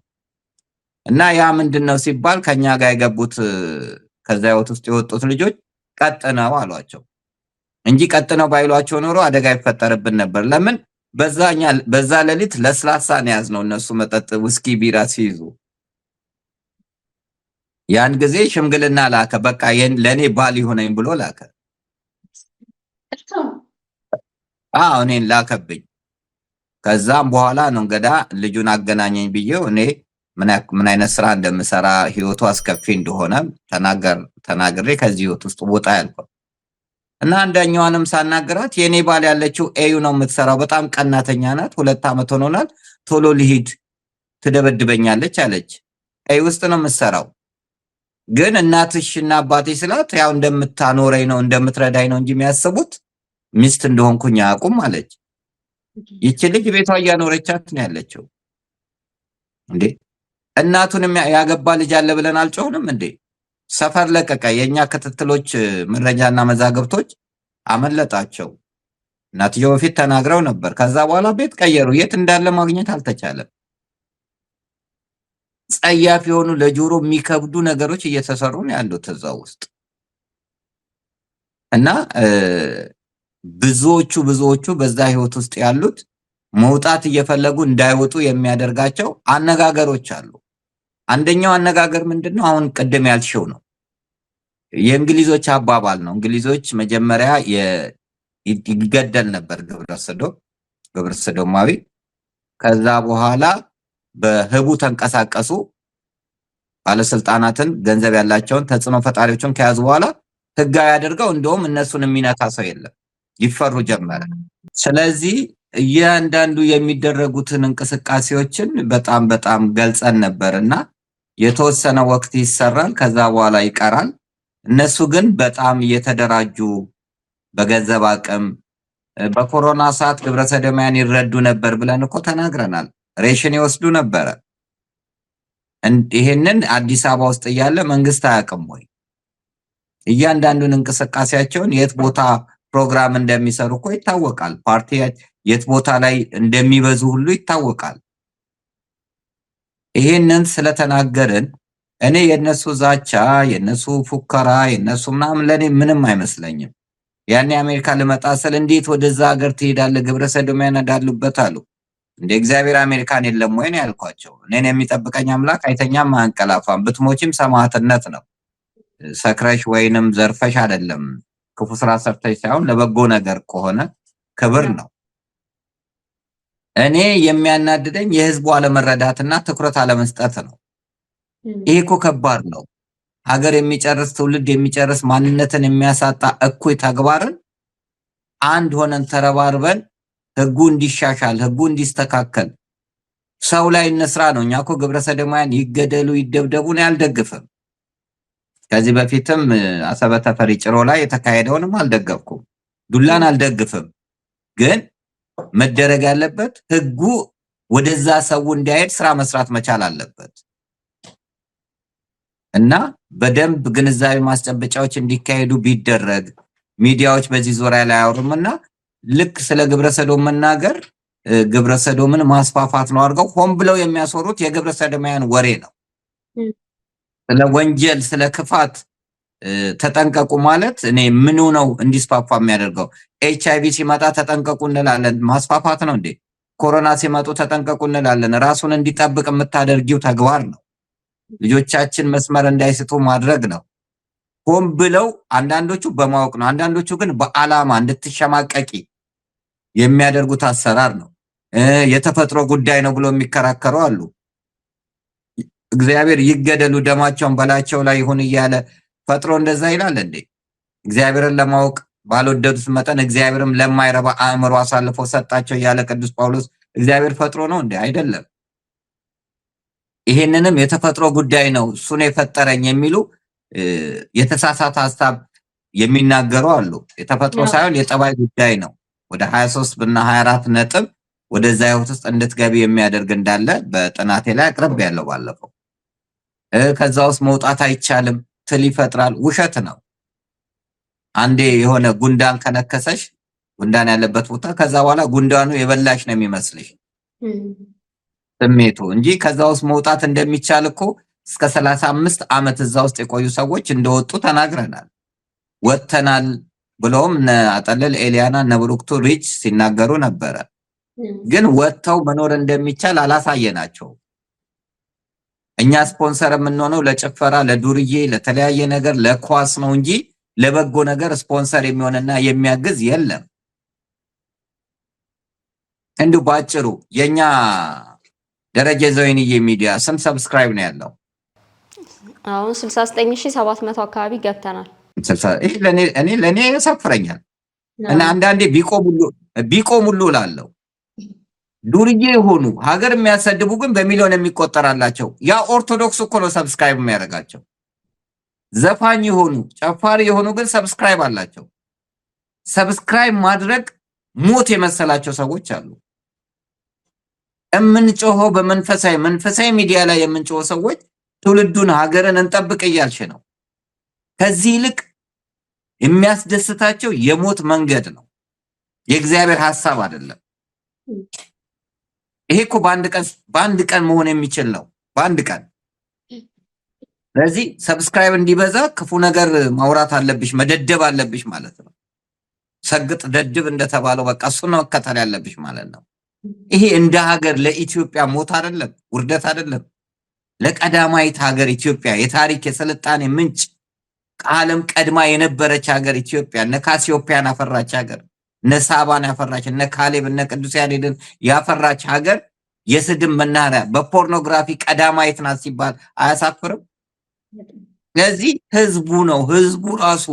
Speaker 1: እና ያ ምንድነው ሲባል ከኛ ጋር የገቡት ከዛ ህይወት ውስጥ የወጡት ልጆች ቀጥነው አሏቸው እንጂ ቀጥነው ባይሏቸው ኖሮ አደጋ ይፈጠርብን ነበር። ለምን በዛ ሌሊት ለስላሳ ነው ያዝነው። እነሱ መጠጥ ውስኪ ቢራ ሲይዙ ያን ጊዜ ሽምግልና ላከ። በቃ ለኔ ባል ይሆነኝ ብሎ ላከ። እኔን ላከብኝ። ከዛም በኋላ ነው እንገዳ ልጁን አገናኘኝ ብዬው እኔ ምን አይነት ስራ እንደምሰራ ህይወቱ አስከፊ እንደሆነ ተናግሬ ከዚህ ህይወት ውስጥ ወጣ ያልኩት እና አንደኛዋንም ሳናገራት የኔ ባል ያለችው ኤዩ ነው የምትሰራው፣ በጣም ቀናተኛ ናት፣ 2 ዓመት ሆኖናል፣ ቶሎ ልሂድ ትደበድበኛለች አለች። ኤዩ ውስጥ ነው የምትሰራው፣ ግን እናትሽና አባትሽ ስላት ያው እንደምታኖረኝ ነው እንደምትረዳኝ ነው እንጂ የሚያስቡት ሚስት እንደሆንኩኝ አያውቁም አለች። ይቺ ልጅ ቤቷ እያኖረቻት ነው ያለችው። እንዴ እናቱንም ያገባ ልጅ አለ ብለን አልጮህንም እንዴ? ሰፈር ለቀቀ። የኛ ክትትሎች መረጃና መዛግብቶች አመለጣቸው። እናትየው በፊት ተናግረው ነበር። ከዛ በኋላ ቤት ቀየሩ። የት እንዳለ ማግኘት አልተቻለም። ጸያፍ የሆኑ ለጆሮ የሚከብዱ ነገሮች እየተሰሩ ነው ያሉት እዛ ውስጥ እና ብዙዎቹ በዛ ህይወት ውስጥ ያሉት መውጣት እየፈለጉ እንዳይወጡ የሚያደርጋቸው አነጋገሮች አሉ። አንደኛው አነጋገር ምንድነው? አሁን ቅድም ያልሽው ነው። የእንግሊዞች አባባል ነው። እንግሊዞች መጀመሪያ ይገደል ነበር ግብረ ሰዶማዊ። ከዛ በኋላ በህቡ ተንቀሳቀሱ። ባለስልጣናትን፣ ገንዘብ ያላቸውን ተጽዕኖ ፈጣሪዎችን ከያዙ በኋላ ህጋዊ አድርገው እንደውም እነሱን የሚነካ ሰው የለም፣ ይፈሩ ጀመረ። ስለዚህ እያንዳንዱ የሚደረጉትን እንቅስቃሴዎችን በጣም ገልጸን ነበርና የተወሰነ ወቅት ይሰራል፣ ከዛ በኋላ ይቀራል። እነሱ ግን በጣም እየተደራጁ በገንዘብ አቅም በኮሮና ሰዓት ግብረ ሰዶማውያን ይረዱ ነበር ብለን እኮ ተናግረናል። ሬሽን ይወስዱ ነበረ። ይሄንን አዲስ አበባ ውስጥ እያለ መንግስት አያውቅም ወይ? እያንዳንዱን እንቅስቃሴያቸውን የት ቦታ ፕሮግራም እንደሚሰሩ እኮ ይታወቃል። ፓርቲ የት ቦታ ላይ እንደሚበዙ ሁሉ ይታወቃል። ይሄንን ስለተናገርን እኔ የነሱ ዛቻ፣ የነሱ ፉከራ፣ የነሱ ምናምን ለኔ ምንም አይመስለኝም። ያኔ አሜሪካ ልመጣ ስል እንዴት ወደዛ ሀገር ትሄዳለህ? ግብረ ሰዶማውያን እንዳሉበት አሉ። እንደ እግዚአብሔር አሜሪካን የለም ወይ ነው ያልኳቸው። እኔን የሚጠብቀኝ አምላክ አይተኛም አያንቀላፋም። ብትሞችም ሰማዕትነት ነው። ሰክረሽ ወይንም ዘርፈሽ አይደለም፣ ክፉ ስራ ሰርተሽ ሳይሆን ለበጎ ነገር ከሆነ ክብር ነው። እኔ የሚያናድደኝ የህዝቡ አለመረዳትና ትኩረት አለመስጠት ነው። ይሄ እኮ ከባድ ነው። ሀገር የሚጨርስ ትውልድ የሚጨርስ ማንነትን የሚያሳጣ እኩይ ተግባርን አንድ ሆነን ተረባርበን ህጉ እንዲሻሻል ህጉ እንዲስተካከል ሰው ላይ እንስራ ነው። እኛ እኮ ግብረ ሰዶማውያን ይገደሉ ይደብደቡ ነው ያልደግፍም። ከዚህ በፊትም አሰበ ተፈሪ ጭሮ ላይ የተካሄደውንም አልደገፍኩም። ዱላን አልደግፍም። ግን መደረግ ያለበት ህጉ ወደዛ ሰው እንዲያሄድ ስራ መስራት መቻል አለበት እና በደንብ ግንዛቤ ማስጨበጫዎች እንዲካሄዱ ቢደረግ ሚዲያዎች በዚህ ዙሪያ ላይ አያወሩምና ልክ ስለ ግብረ ሰዶም መናገር ግብረ ሰዶምን ማስፋፋት ነው አድርገው ሆን ብለው የሚያስወሩት የግብረ ሰዶማውያን ወሬ ነው። ስለ ወንጀል ስለ ክፋት ተጠንቀቁ ማለት እኔ ምኑ ነው እንዲስፋፋ የሚያደርገው? ኤችአይቪ ሲመጣ ተጠንቀቁ እንላለን፣ ማስፋፋት ነው እንዴ? ኮሮና ሲመጡ ተጠንቀቁ እንላለን፣ ራሱን እንዲጠብቅ የምታደርጊው ተግባር ነው። ልጆቻችን መስመር እንዳይስቱ ማድረግ ነው። ሆን ብለው አንዳንዶቹ በማወቅ ነው፣ አንዳንዶቹ ግን በዓላማ እንድትሸማቀቂ የሚያደርጉት አሰራር ነው። የተፈጥሮ ጉዳይ ነው ብሎ የሚከራከሩ አሉ። እግዚአብሔር ይገደሉ ደማቸውን በላቸው ላይ ይሁን እያለ ፈጥሮ እንደዛ ይላል እንዴ? እግዚአብሔርን ለማወቅ ባልወደዱት መጠን እግዚአብሔርም ለማይረባ አእምሮ አሳልፎ ሰጣቸው እያለ ቅዱስ ጳውሎስ እግዚአብሔር ፈጥሮ ነው እንዴ? አይደለም። ይሄንንም የተፈጥሮ ጉዳይ ነው እሱን የፈጠረኝ የሚሉ የተሳሳተ ሀሳብ የሚናገሩ አሉ። የተፈጥሮ ሳይሆን የጠባይ ጉዳይ ነው። ወደ 23 እና 24 ነጥብ ወደዛ ህይወት ውስጥ እንድትገቢ የሚያደርግ እንዳለ በጥናቴ ላይ አቅርብ ያለው ባለፈው። ከዛ ውስጥ መውጣት አይቻልም፣ ትል ይፈጥራል። ውሸት ነው። አንዴ የሆነ ጉንዳን ከነከሰሽ ጉንዳን ያለበት ቦታ ከዛ በኋላ ጉንዳኑ የበላሽ ነው የሚመስልሽ ስሜቱ እንጂ ከዛ ውስጥ መውጣት እንደሚቻል እኮ እስከ 35 ዓመት እዛ ውስጥ የቆዩ ሰዎች እንደወጡ ተናግረናል። ወጥተናል ብለውም አጠለል ኤሊያና ነብሩክቱ ሪች ሲናገሩ ነበረ። ግን ወጥተው መኖር እንደሚቻል አላሳየናቸው። እኛ ስፖንሰር የምንሆነው ለጭፈራ፣ ለዱርዬ፣ ለተለያየ ነገር ለኳስ ነው እንጂ ለበጎ ነገር ስፖንሰር የሚሆንና የሚያግዝ የለም። እንዲሁ ባጭሩ የኛ ደረጀ ዘወይንዬ ሚዲያ ስም ሰብስክራይብ ነው ያለው?
Speaker 3: አሁን 69700 አካባቢ ገብተናል።
Speaker 1: ይሄ ለኔ ያሳፍረኛል። እና አንዳንዴ ቢቆሙሉ እላለሁ። ዱርዬ የሆኑ ሀገር የሚያሰድቡ ግን በሚሊዮን የሚቆጠራላቸው ያ ኦርቶዶክስ እኮ ነው ሰብስክራይብ የሚያደርጋቸው። ዘፋኝ የሆኑ ጨፋሪ የሆኑ ግን ሰብስክራይብ አላቸው። ሰብስክራይብ ማድረግ ሞት የመሰላቸው ሰዎች አሉ። የምንጮኸው በመንፈሳዊ ሚዲያ ላይ የምንጮኸው ሰዎች ትውልዱን ሀገርን እንጠብቅ እያልሽ ነው። ከዚህ ይልቅ የሚያስደስታቸው የሞት መንገድ የእግዚአብሔር ሐሳብ አይደለም። ይሄ እኮ በአንድ ቀን መሆን የሚችል ነው። በአንድ ቀን። ስለዚህ ሰብስክራይብ እንዲበዛ ክፉ ነገር ማውራት አለብሽ፣ መደደብ አለብሽ ማለት ነው። ሰግጥ ደድብ እንደተባለው በቃ እሱን መከተል ያለብሽ ማለት ነው። ይሄ እንደ ሀገር ለኢትዮጵያ ሞት አይደለም፣ ውርደት አይደለም። ለቀዳማዊት ሀገር ኢትዮጵያ የታሪክ የስልጣኔ ምንጭ ከዓለም ቀድማ የነበረች ሀገር ኢትዮጵያ እነ ካሲዮጵያን ያፈራች ሀገር፣ እነ ሳባን ያፈራች፣ እነ ካሌብ እነ ቅዱስ ያሬድን ያፈራች ሀገር የስድብ መናኸሪያ በፖርኖግራፊ ቀዳማዊት ናት ሲባል አያሳፍርም? ስለዚህ ህዝቡ ራሱ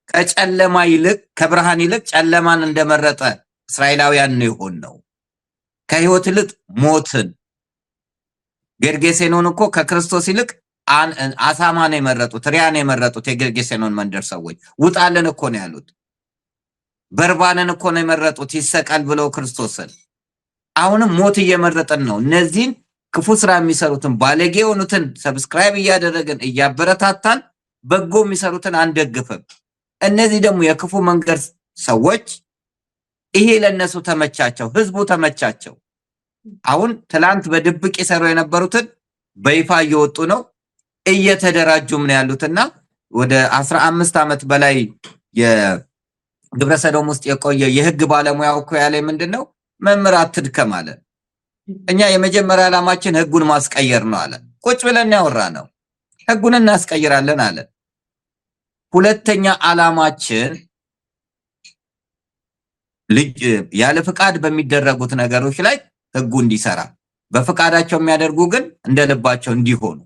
Speaker 1: ከጨለማ ይልቅ ከብርሃን ይልቅ ጨለማን እንደመረጠ እስራኤላውያን ነው የሆነው። ከህይወት ይልቅ ሞትን። ጌርጌሴኖን እኮ ከክርስቶስ ይልቅ አሳማ ነው የመረጡት፣ ሪያ ነው የመረጡት። የጌርጌሴኖን መንደር ሰዎች ውጣልን እኮ ነው ያሉት። በርባንን እኮ ነው የመረጡት ይሰቀል ብለው ክርስቶስን። አሁንም ሞት እየመረጠን ነው። እነዚህን ክፉ ስራ የሚሰሩትን ባለጌ የሆኑትን ሰብስክራይብ እያደረግን እያበረታታን በጎ የሚሰሩትን አንደግፍም። እነዚህ ደግሞ የክፉ መንገድ ሰዎች ይሄ ለነሱ ተመቻቸው፣ ህዝቡ ተመቻቸው። አሁን ትላንት በድብቅ የሰሩ የነበሩትን በይፋ እየወጡ ነው፣ እየተደራጁም ነው ያሉትና ወደ 15 ዓመት በላይ የግብረ ሰዶም ውስጥ የቆየ የህግ ባለሙያው እኮ ያለ ምንድነው? መምህር አትድከም አለ። እኛ የመጀመሪያ ዓላማችን ህጉን ማስቀየር ነው አለ። ቁጭ ብለን ያወራ ነው ህጉን እናስቀይራለን አለ። ሁለተኛ ዓላማችን ያለ ፍቃድ በሚደረጉት ነገሮች ላይ ህጉ እንዲሰራ፣ በፍቃዳቸው የሚያደርጉ ግን እንደልባቸው እንዲሆኑ።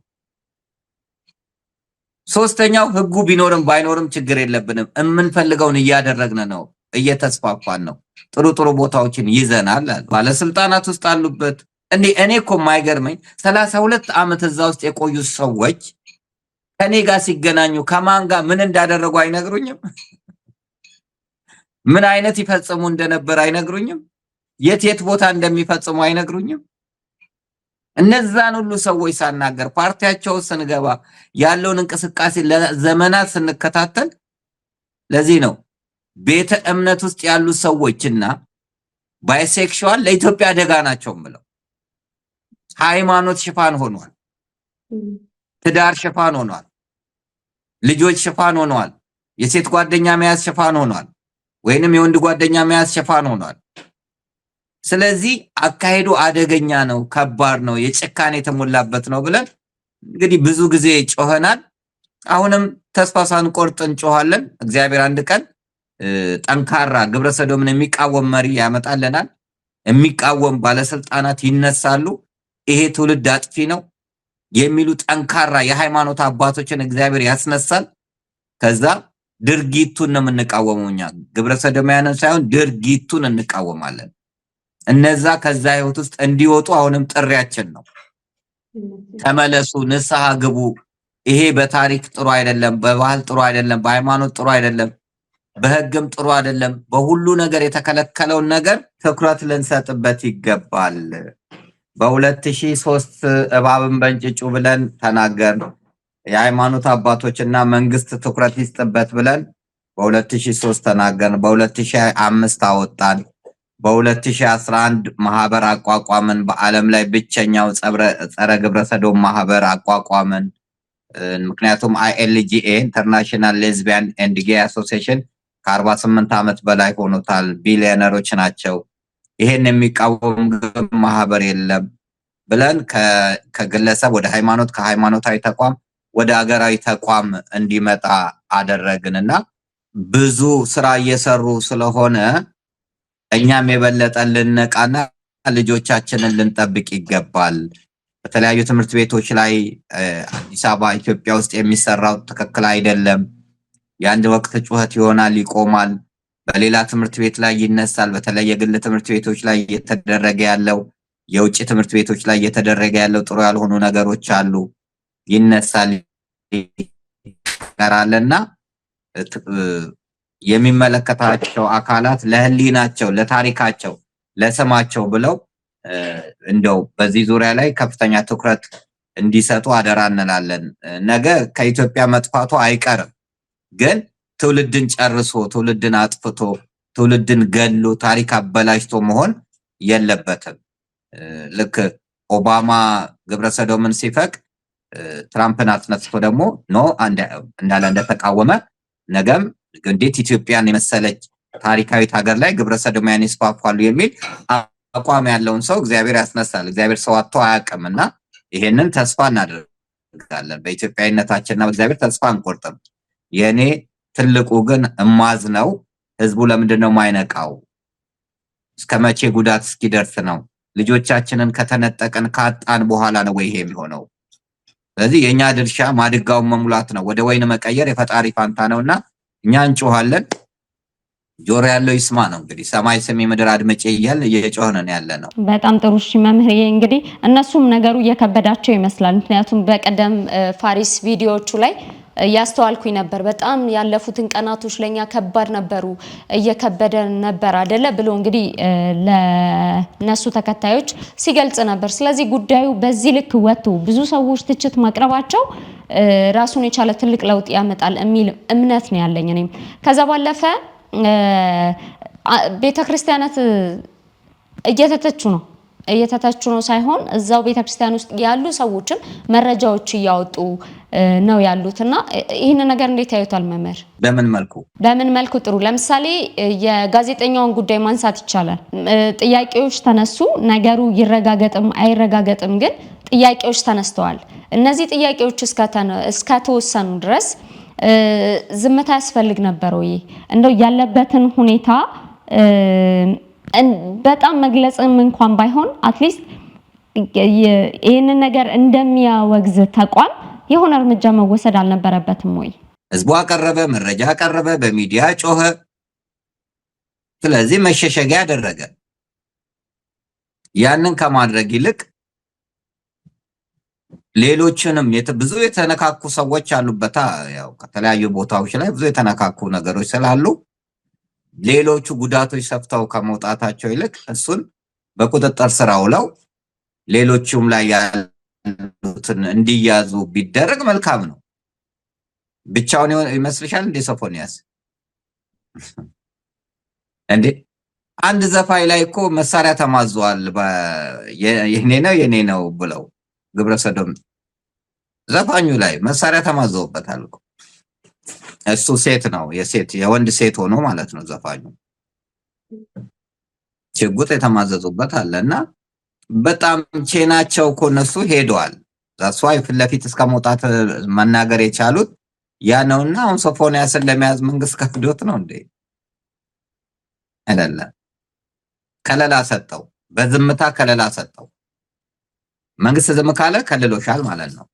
Speaker 1: ሶስተኛው ህጉ ቢኖርም ባይኖርም ችግር የለብንም፣ የምንፈልገውን እያደረግን ነው፣ እየተስፋፋን ነው፣ ጥሩ ቦታዎችን ይዘናል አሉ። ባለስልጣናት ውስጥ አሉበት። እኔ እኮ የማይገርመኝ 32 ዓመት እዛ ውስጥ የቆዩ ሰዎች ከኔ ጋር ሲገናኙ ከማን ጋር ምን እንዳደረጉ አይነግሩኝም። ምን አይነት ይፈጽሙ እንደነበር አይነግሩኝም። የት ቦታ እንደሚፈጽሙ አይነግሩኝም። እነዛን ሁሉ ሰዎች ሳናገር ፓርቲያቸው ስንገባ ያለውን እንቅስቃሴ ለዘመናት ስንከታተል፣ ለዚህ ነው ቤተ እምነት ውስጥ ያሉ ሰዎችና ባይሴክሹዋል ለኢትዮጵያ አደጋ ናቸው ምለው። ሃይማኖት ሽፋን ሆኗል፣ ትዳር ሽፋን ሆኗል፣ ልጆች ሽፋን ሆኗል፣ የሴት ጓደኛ መያዝ ሽፋን ሆኗል፣ ወይንም የወንድ ጓደኛ መያዝ ሽፋን ሆኗል። ስለዚህ አካሄዱ አደገኛ ነው፣ ከባድ ነው፣ የጭካኔ የተሞላበት ነው ብለን እንግዲህ ብዙ ጊዜ ጮኸናል። አሁንም ተስፋ ሳንቆርጥ እንጮሃለን። እግዚአብሔር አንድ ቀን ጠንካራ ግብረ ሰዶምን የሚቃወም መሪ ያመጣልናል። የሚቃወም ባለስልጣናት ይነሳሉ። ይሄ ትውልድ አጥፊ ነው የሚሉ ጠንካራ የሃይማኖት አባቶችን እግዚአብሔር ያስነሳል። ከዛ ድርጊቱን ነው የምንቃወመው። እኛ ግብረ ሰዶማውያንን ሳይሆን ድርጊቱን እንቃወማለን። እነዛ ከዛ ህይወት ውስጥ እንዲወጡ አሁንም ጥሪያችን ነው። ተመለሱ፣ ንስሐ ግቡ። ይሄ በታሪክ ጥሩ አይደለም፣ በባህል ጥሩ አይደለም፣ በሃይማኖት ጥሩ አይደለም፣ በህግም ጥሩ አይደለም። በሁሉ ነገር የተከለከለውን ነገር ትኩረት ልንሰጥበት ይገባል። በ2003 እባብን በእንጭጩ ብለን ተናገር። የሃይማኖት አባቶችና መንግስት ትኩረት ይስጥበት ብለን በ2003 ተናገር። በ2005 አወጣን። በ2011 ማህበር አቋቋምን። በዓለም ላይ ብቸኛው ጸረ ግብረ ሰዶም ማህበር አቋቋምን። ምክንያቱም ILGA ኢንተርናሽናል ሌዝቢያን ኤንድ ጌይ አሶሲዬሽን ከ48 ዓመት በላይ ሆኖታል። ቢሊዮነሮች ናቸው። ይሄን የሚቃወም ማህበር የለም ብለን ከግለሰብ ወደ ሃይማኖት፣ ከሃይማኖታዊ ተቋም ወደ አገራዊ ተቋም እንዲመጣ አደረግንና ብዙ ስራ እየሰሩ ስለሆነ እኛም የበለጠ ልንነቃና ልጆቻችንን ልንጠብቅ ይገባል። በተለያዩ ትምህርት ቤቶች ላይ አዲስ አበባ ኢትዮጵያ ውስጥ የሚሰራው ትክክል አይደለም። የአንድ ወቅት ጩኸት ይሆናል፣ ይቆማል። በሌላ ትምህርት ቤት ላይ ይነሳል። በተለይ የግል ትምህርት ቤቶች ላይ እየተደረገ ያለው፣ የውጭ ትምህርት ቤቶች ላይ እየተደረገ ያለው ጥሩ ያልሆኑ ነገሮች አሉ። ይነሳል፣ ይቀራልና የሚመለከታቸው አካላት ለህሊናቸው፣ ለታሪካቸው፣ ለስማቸው ብለው እንደው በዚህ ዙሪያ ላይ ከፍተኛ ትኩረት እንዲሰጡ አደራ እንላለን። ነገ ከኢትዮጵያ መጥፋቱ አይቀርም፣ ግን ትውልድን ጨርሶ፣ ትውልድን አጥፍቶ፣ ትውልድን ገሎ፣ ታሪክ አበላሽቶ መሆን የለበትም። ልክ ኦባማ ግብረ ሰዶምን ሲፈቅ ትራምፕን አስነስቶ ደግሞ ኖ እንዳለ እንደተቃወመ ነገም እንዴት ኢትዮጵያን የመሰለች ታሪካዊት ሀገር ላይ ግብረ ሰዶማውያን ይስፋፋሉ የሚል አቋም ያለውን ሰው እግዚአብሔር ያስነሳል። እግዚአብሔር ሰው አጥቶ አያውቅምና ይሄንን ተስፋ እናደርጋለን። በኢትዮጵያዊነታችንና በእግዚአብሔር ተስፋ አንቆርጥም። የኔ ትልቁ ግን እማዝ ነው ህዝቡ ለምንድን ነው ማይነቃው? እስከ መቼ ጉዳት እስኪደርስ ነው? ልጆቻችንን ከተነጠቀን ካጣን በኋላ ነው ወይ ይሄ የሚሆነው? ስለዚህ የኛ ድርሻ ማድጋውን መሙላት ነው። ወደ ወይን መቀየር የፈጣሪ ፋንታ ነውና እኛ እንጮሃለን። ጆሮ ያለው ይስማ ነው እንግዲህ። ሰማይ ስሚ ምድር አድምጪ እያልን እየጮህን ያለ ነው።
Speaker 3: በጣም ጥሩ። እሺ መምህር፣ እንግዲህ እነሱም ነገሩ እየከበዳቸው ይመስላል። ምክንያቱም በቀደም ፋሪስ ቪዲዮዎቹ ላይ ያስተዋልኩኝ ነበር። በጣም ያለፉትን ቀናቶች ለኛ ከባድ ነበሩ፣ እየከበደ ነበር አይደለ ብሎ እንግዲህ ለነሱ ተከታዮች ሲገልጽ ነበር። ስለዚህ ጉዳዩ በዚህ ልክ ወጥቶ ብዙ ሰዎች ትችት ማቅረባቸው ራሱን የቻለ ትልቅ ለውጥ ያመጣል የሚል እምነት ነው ያለኝ እኔም። ከዛ ባለፈ ቤተክርስቲያናት እየተተቹ ነው ሳይሆን እዛው ቤተክርስቲያን ውስጥ ያሉ ሰዎችን መረጃዎች እያወጡ ነው ያሉትና ይህን ነገር እንዴት ያዩታል መምህር? በምን መልኩ? ጥሩ። ለምሳሌ የጋዜጠኛውን ጉዳይ ማንሳት ይቻላል። ጥያቄዎች ተነሱ። ነገሩ ይረጋገጥም አይረጋገጥም ግን ጥያቄዎች ተነስተዋል። እነዚህ ጥያቄዎች እስከተወሰኑ ድረስ ዝምታ ያስፈልግ ነበር ወይ? እንደው ያለበትን ሁኔታ በጣም መግለጽም እንኳን ባይሆን አትሊስት ይህንን ነገር እንደሚያወግዝ ተቋም የሆነ እርምጃ መወሰድ አልነበረበትም ወይ?
Speaker 1: ህዝቡ አቀረበ፣ መረጃ አቀረበ፣ በሚዲያ ጮኸ። ስለዚህ መሸሸጊያ ያደረገ። ያንን ከማድረግ ይልቅ ሌሎችንም ብዙ የተነካኩ ሰዎች አሉበታ። ያው ከተለያዩ ቦታዎች ላይ ብዙ የተነካኩ ነገሮች ስላሉ ሌሎቹ ጉዳቶች ሰፍተው ከመውጣታቸው ይልቅ እሱን በቁጥጥር ስር አውለው ሌሎቹም ላይ ያሉትን እንዲያዙ ቢደረግ መልካም ነው። ብቻውን ይመስልሻል እንዴ ሶፎንያስ? እንዴ አንድ ዘፋኝ ላይ እኮ መሳሪያ ተማዟል የኔ ነው ብለው ግብረ ሰዶም ዘፋኙ ላይ መሳሪያ ተማዘውበታል እኮ። እሱ ሴት ነው የወንድ ሴት ሆኖ ማለት ነው ዘፋኙ ሽጉጥ የተማዘዙበት አለና በጣም ቼናቸው እኮ እነሱ ሄደዋል። ዛስዋይ ፊት ለፊት እስከ መውጣት መናገር የቻሉት ያ ነውና አሁን ሶፎንያስን ለመያዝ መንግስት ከፍዶት ነው እንዴ? አይደለም። ከለላ ሰጠው፣ በዝምታ ከለላ ሰጠው። መንግስት ዝም ካለ ከልሎሻል ማለት ነው።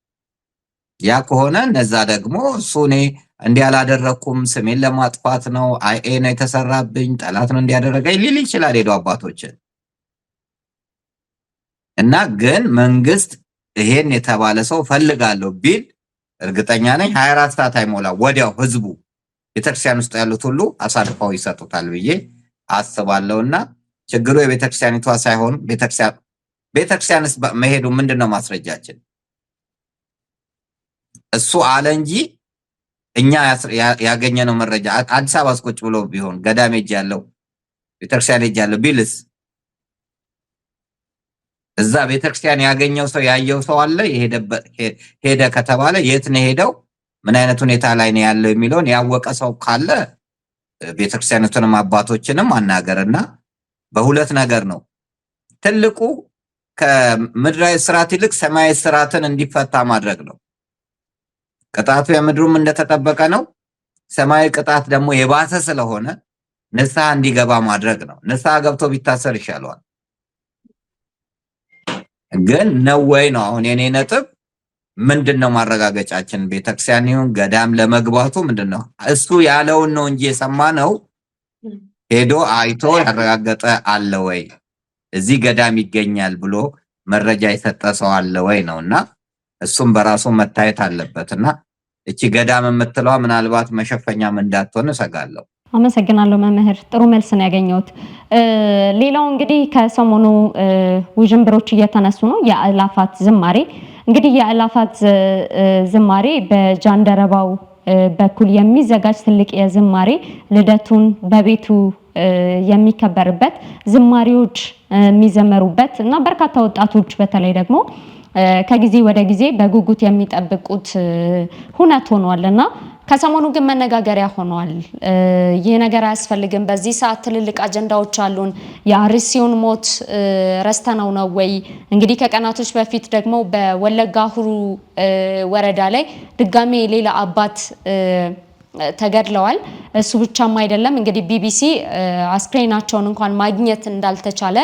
Speaker 1: ያ ከሆነ እነዛ ደግሞ እሱ እኔ እንዲህ ያላደረኩም ስሜን ለማጥፋት ነው አይኤ ነው የተሰራብኝ ጠላት ነው እንዲያደረገኝ ሊል ይችላል ሄዶ አባቶችን እና ግን መንግስት ይሄን የተባለ ሰው ፈልጋለሁ ቢል እርግጠኛ ነኝ 24 ሰዓት አይሞላ ወዲያው ህዝቡ ቤተክርስቲያን ውስጥ ያሉት ሁሉ አሳልፈው ይሰጡታል ብዬ አስባለሁና ችግሩ የቤተክርስቲያኒቷ ሳይሆን ቤተክርስቲያንስ መሄዱ ምንድነው ማስረጃችን? እሱ አለ እንጂ እኛ ያገኘነው መረጃ አዲስ አበባ አስቆጭ ብሎ ቢሆን ገዳም ሄጅ ያለው ቤተክርስቲያን ሄጅ ያለው ቢልስ እዛ ቤተክርስቲያን ያገኘው ሰው ያየው ሰው አለ ሄደ ከተባለ የት ነው ሄደው ምን አይነት ሁኔታ ላይ ነው ያለው የሚለውን ያወቀ ሰው ካለ ቤተክርስቲያኑንም አባቶችንም አናገርና በሁለት ነገር ነው ትልቁ ከምድራዊ ስርዓት ይልቅ ሰማያዊ ስርዓትን እንዲፈታ ማድረግ ነው። ቅጣቱ የምድሩም እንደተጠበቀ ነው። ሰማያዊ ቅጣት ደግሞ የባሰ ስለሆነ ንስሐ እንዲገባ ማድረግ ነው። ንስሐ ገብቶ ቢታሰር ይሻለዋል። ግን ነው ወይ ነው አሁን የኔ ነጥብ ምንድነው ማረጋገጫችን? ቤተክርስቲያን ይሁን ገዳም ለመግባቱ ምንድነው እሱ ያለውን ነው እንጂ የሰማነው ሄዶ አይቶ ያረጋገጠ አለ ወይ እዚህ ገዳም ይገኛል ብሎ መረጃ የሰጠ ሰው አለ ወይ ነውና እሱም በራሱ መታየት አለበትና እቺ ገዳም የምትለው ምናልባት መሸፈኛም እንዳትሆን እሰጋለሁ።
Speaker 5: አመሰግናለሁ መምህር፣ ጥሩ መልስ ነው ያገኘሁት። ሌላው እንግዲህ ከሰሞኑ ውዥንብሮች እየተነሱ ነው። የአእላፋት ዝማሬ እንግዲህ የአእላፋት ዝማሬ በጃንደረባው በኩል የሚዘጋጅ ትልቅ የዝማሬ ልደቱን በቤቱ የሚከበርበት ዝማሬዎች የሚዘመሩበት እና በርካታ ወጣቶች በተለይ ደግሞ ከጊዜ ወደ ጊዜ በጉጉት የሚጠብቁት ሁነት ሆኗልና ከሰሞኑ ግን መነጋገሪያ ሆኗል። ይህ ነገር አያስፈልግም፣ በዚህ ሰዓት ትልልቅ አጀንዳዎች አሉን፣ የአርሲውን ሞት ረስተነው ነው ወይ? እንግዲህ ከቀናቶች በፊት ደግሞ በወለጋ ሁሩ ወረዳ ላይ ድጋሜ ሌላ አባት ተገድለዋል። እሱ ብቻም አይደለም እንግዲህ ቢቢሲ አስክሬናቸውን እንኳን ማግኘት እንዳልተቻለ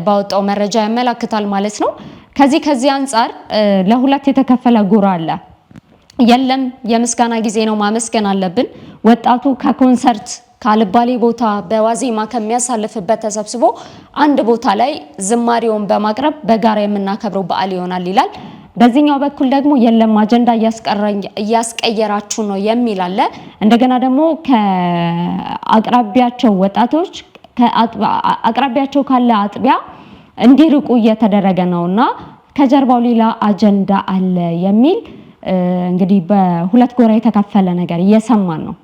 Speaker 5: ባወጣው መረጃ ያመላክታል ማለት ነው። ከዚህ አንጻር ለሁለት የተከፈለ ጎራ አለ። የለም የምስጋና ጊዜ ነው፣ ማመስገን አለብን። ወጣቱ ከኮንሰርት ካልባሌ ቦታ በዋዜማ ከሚያሳልፍበት ተሰብስቦ አንድ ቦታ ላይ ዝማሬውን በማቅረብ በጋራ የምናከብረው በዓል ይሆናል ይላል። በዚህኛው በኩል ደግሞ የለም አጀንዳ እያስቀየራችሁ ነው የሚል አለ። እንደገና ደግሞ ከአቅራቢያቸው ወጣቶች አቅራቢያቸው ካለ አጥቢያ እንዲርቁ እየተደረገ ነውና ከጀርባው ሌላ አጀንዳ አለ የሚል እንግዲህ በሁለት ጎራ የተከፈለ ነገር እየሰማን ነው።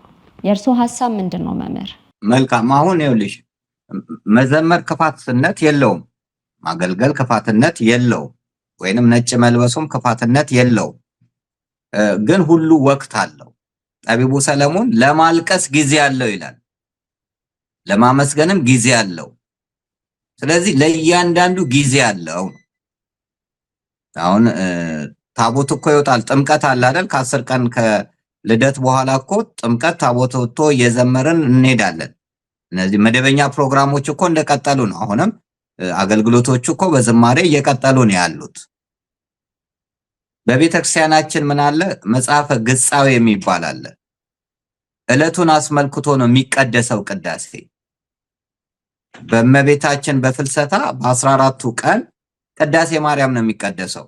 Speaker 5: የእርሶ ሐሳብ ምንድነው መምህር?
Speaker 1: መልካም። አሁን ይኸውልሽ መዘመር ክፋትነት የለውም፣ ማገልገል ክፋትነት የለውም፣ ወይንም ነጭ መልበሱም ክፋትነት የለውም። ግን ሁሉ ወቅት አለው። ጠቢቡ ሰለሞን ለማልቀስ ጊዜ አለው ይላል፣ ለማመስገንም ጊዜ አለው። ስለዚህ ለእያንዳንዱ ጊዜ አለው። አሁን ታቦት እኮ ይወጣል፣ ጥምቀት አለ አይደል? ከ10 ቀን ከልደት በኋላ እኮ ጥምቀት ታቦት ወጥቶ እየዘመርን እንሄዳለን። እነዚህ መደበኛ ፕሮግራሞች እኮ እንደቀጠሉ ነው። አሁንም አገልግሎቶቹ እኮ በዝማሬ እየቀጠሉ ነው ያሉት። በቤተክርስቲያናችን ምን አለ? መጽሐፈ ግጻዌ የሚባል አለ። ዕለቱን አስመልክቶ ነው የሚቀደሰው ቅዳሴ። በእመቤታችን በፍልሰታ በ14ቱ ቀን ቅዳሴ ማርያም ነው የሚቀደሰው።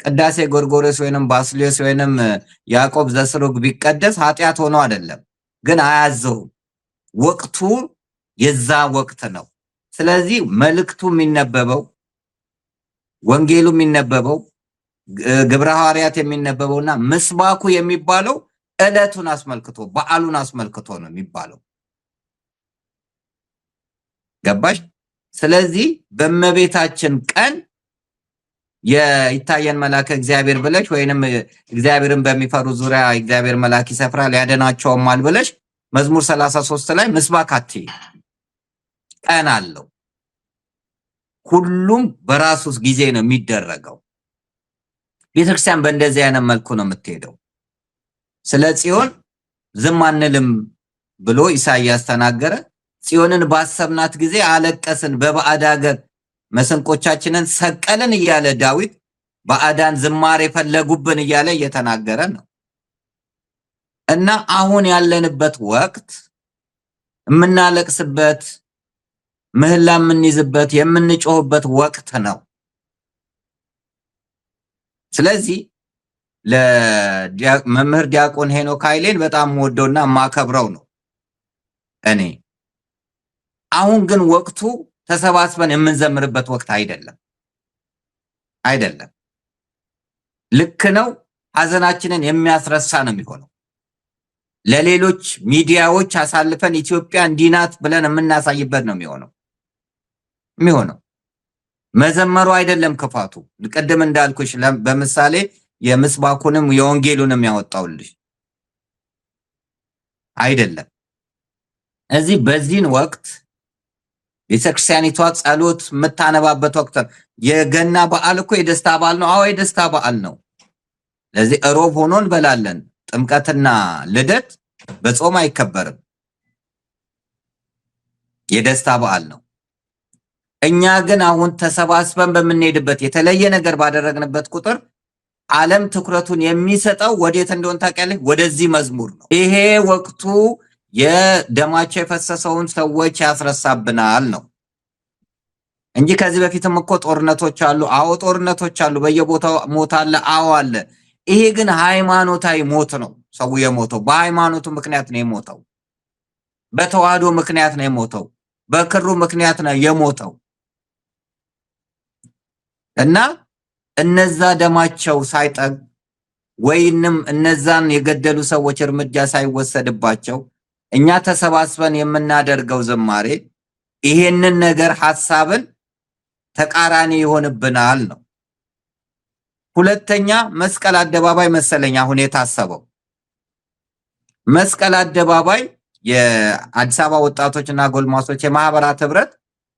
Speaker 1: ቅዳሴ ጎርጎርዮስ ወይንም ባስልዮስ ወይንም ያዕቆብ ዘስሩግ ቢቀደስ ኃጢአት ሆኖ አይደለም፣ ግን አያዘውም። ወቅቱ የዛ ወቅት ነው። ስለዚህ መልእክቱ የሚነበበው፣ ወንጌሉ የሚነበበው፣ ግብረ ሐዋርያት የሚነበበውና ምስባኩ የሚባለው ዕለቱን አስመልክቶ በዓሉን አስመልክቶ ነው የሚባለው። ገባሽ? ስለዚህ በእመቤታችን ቀን የይታየን መልአከ እግዚአብሔር ብለሽ ወይንም እግዚአብሔርን በሚፈሩ ዙሪያ እግዚአብሔር መልአክ ይሰፍራል ያድናቸውማል ብለሽ መዝሙር 33 ላይ ምስባክ አትይ። ቀን አለው። ሁሉም በራሱ ጊዜ ነው የሚደረገው። ቤተክርስቲያን በእንደዚህ አይነት መልኩ ነው የምትሄደው። ስለ ጽዮን ዝም አንልም ብሎ ኢሳይያስ ተናገረ። ጽዮንን ባሰብናት ጊዜ አለቀስን፣ በባዕድ ሀገር መስንቆቻችንን ሰቀልን እያለ ዳዊት ባዕዳን ዝማሬ ፈለጉብን እያለ እየተናገረ ነው። እና አሁን ያለንበት ወቅት የምናለቅስበት፣ ምህላ የምንይዝበት፣ የምንጮህበት ወቅት ነው። ስለዚህ ለመምህር ዲያቆን ሄኖክ ኃይሌን በጣም ወደውና ማከብረው ነው እኔ። አሁን ግን ወቅቱ ተሰባስበን የምንዘምርበት ወቅት አይደለም። ልክ ነው። ሀዘናችንን የሚያስረሳ ነው የሚሆነው። ለሌሎች ሚዲያዎች አሳልፈን ኢትዮጵያ እንዲናት ብለን የምናሳይበት ነው የሚሆነው። መዘመሩ አይደለም ክፋቱ። ቅድም እንዳልኩሽ በምሳሌ የምስባኩንም የወንጌሉንም ያወጣውልሽ አይደለም። እዚህ በዚህን ወቅት ቤተክርስቲያኒቷ ጸሎት የምታነባበት ወቅት። የገና በዓል እኮ የደስታ በዓል ነው። አዎ የደስታ በዓል ነው። ለዚህ እሮብ ሆኖ እንበላለን። ጥምቀትና ልደት በጾም አይከበርም። የደስታ በዓል ነው። እኛ ግን አሁን ተሰባስበን በምንሄድበት የተለየ ነገር ባደረግንበት ቁጥር ዓለም ትኩረቱን የሚሰጠው ወዴት እንደሆነ ታውቂያለሽ? ወደዚህ መዝሙር ነው። ይሄ ወቅቱ የደማቸው የፈሰሰውን ሰዎች ያስረሳብናል ነው እንጂ ከዚህ በፊትም እኮ ጦርነቶች አሉ። አዎ ጦርነቶች አሉ። በየቦታው ሞት አለ። አዎ አለ። ይሄ ግን ሃይማኖታዊ ሞት ነው። ሰው የሞተው በሃይማኖቱ ምክንያት ነው የሞተው። በተዋህዶ ምክንያት ነው የሞተው። በክሩ ምክንያት ነው የሞተው። እና እነዛ ደማቸው ሳይጠግ ወይንም እነዛን የገደሉ ሰዎች እርምጃ ሳይወሰድባቸው እኛ ተሰባስበን የምናደርገው ዝማሬ ይሄንን ነገር ሐሳብን ተቃራኒ ይሆንብናል ነው። ሁለተኛ መስቀል አደባባይ መሰለኝ አሁን የታሰበው። መስቀል አደባባይ የአዲስ አበባ ወጣቶችና ጎልማሶች የማህበራት ህብረት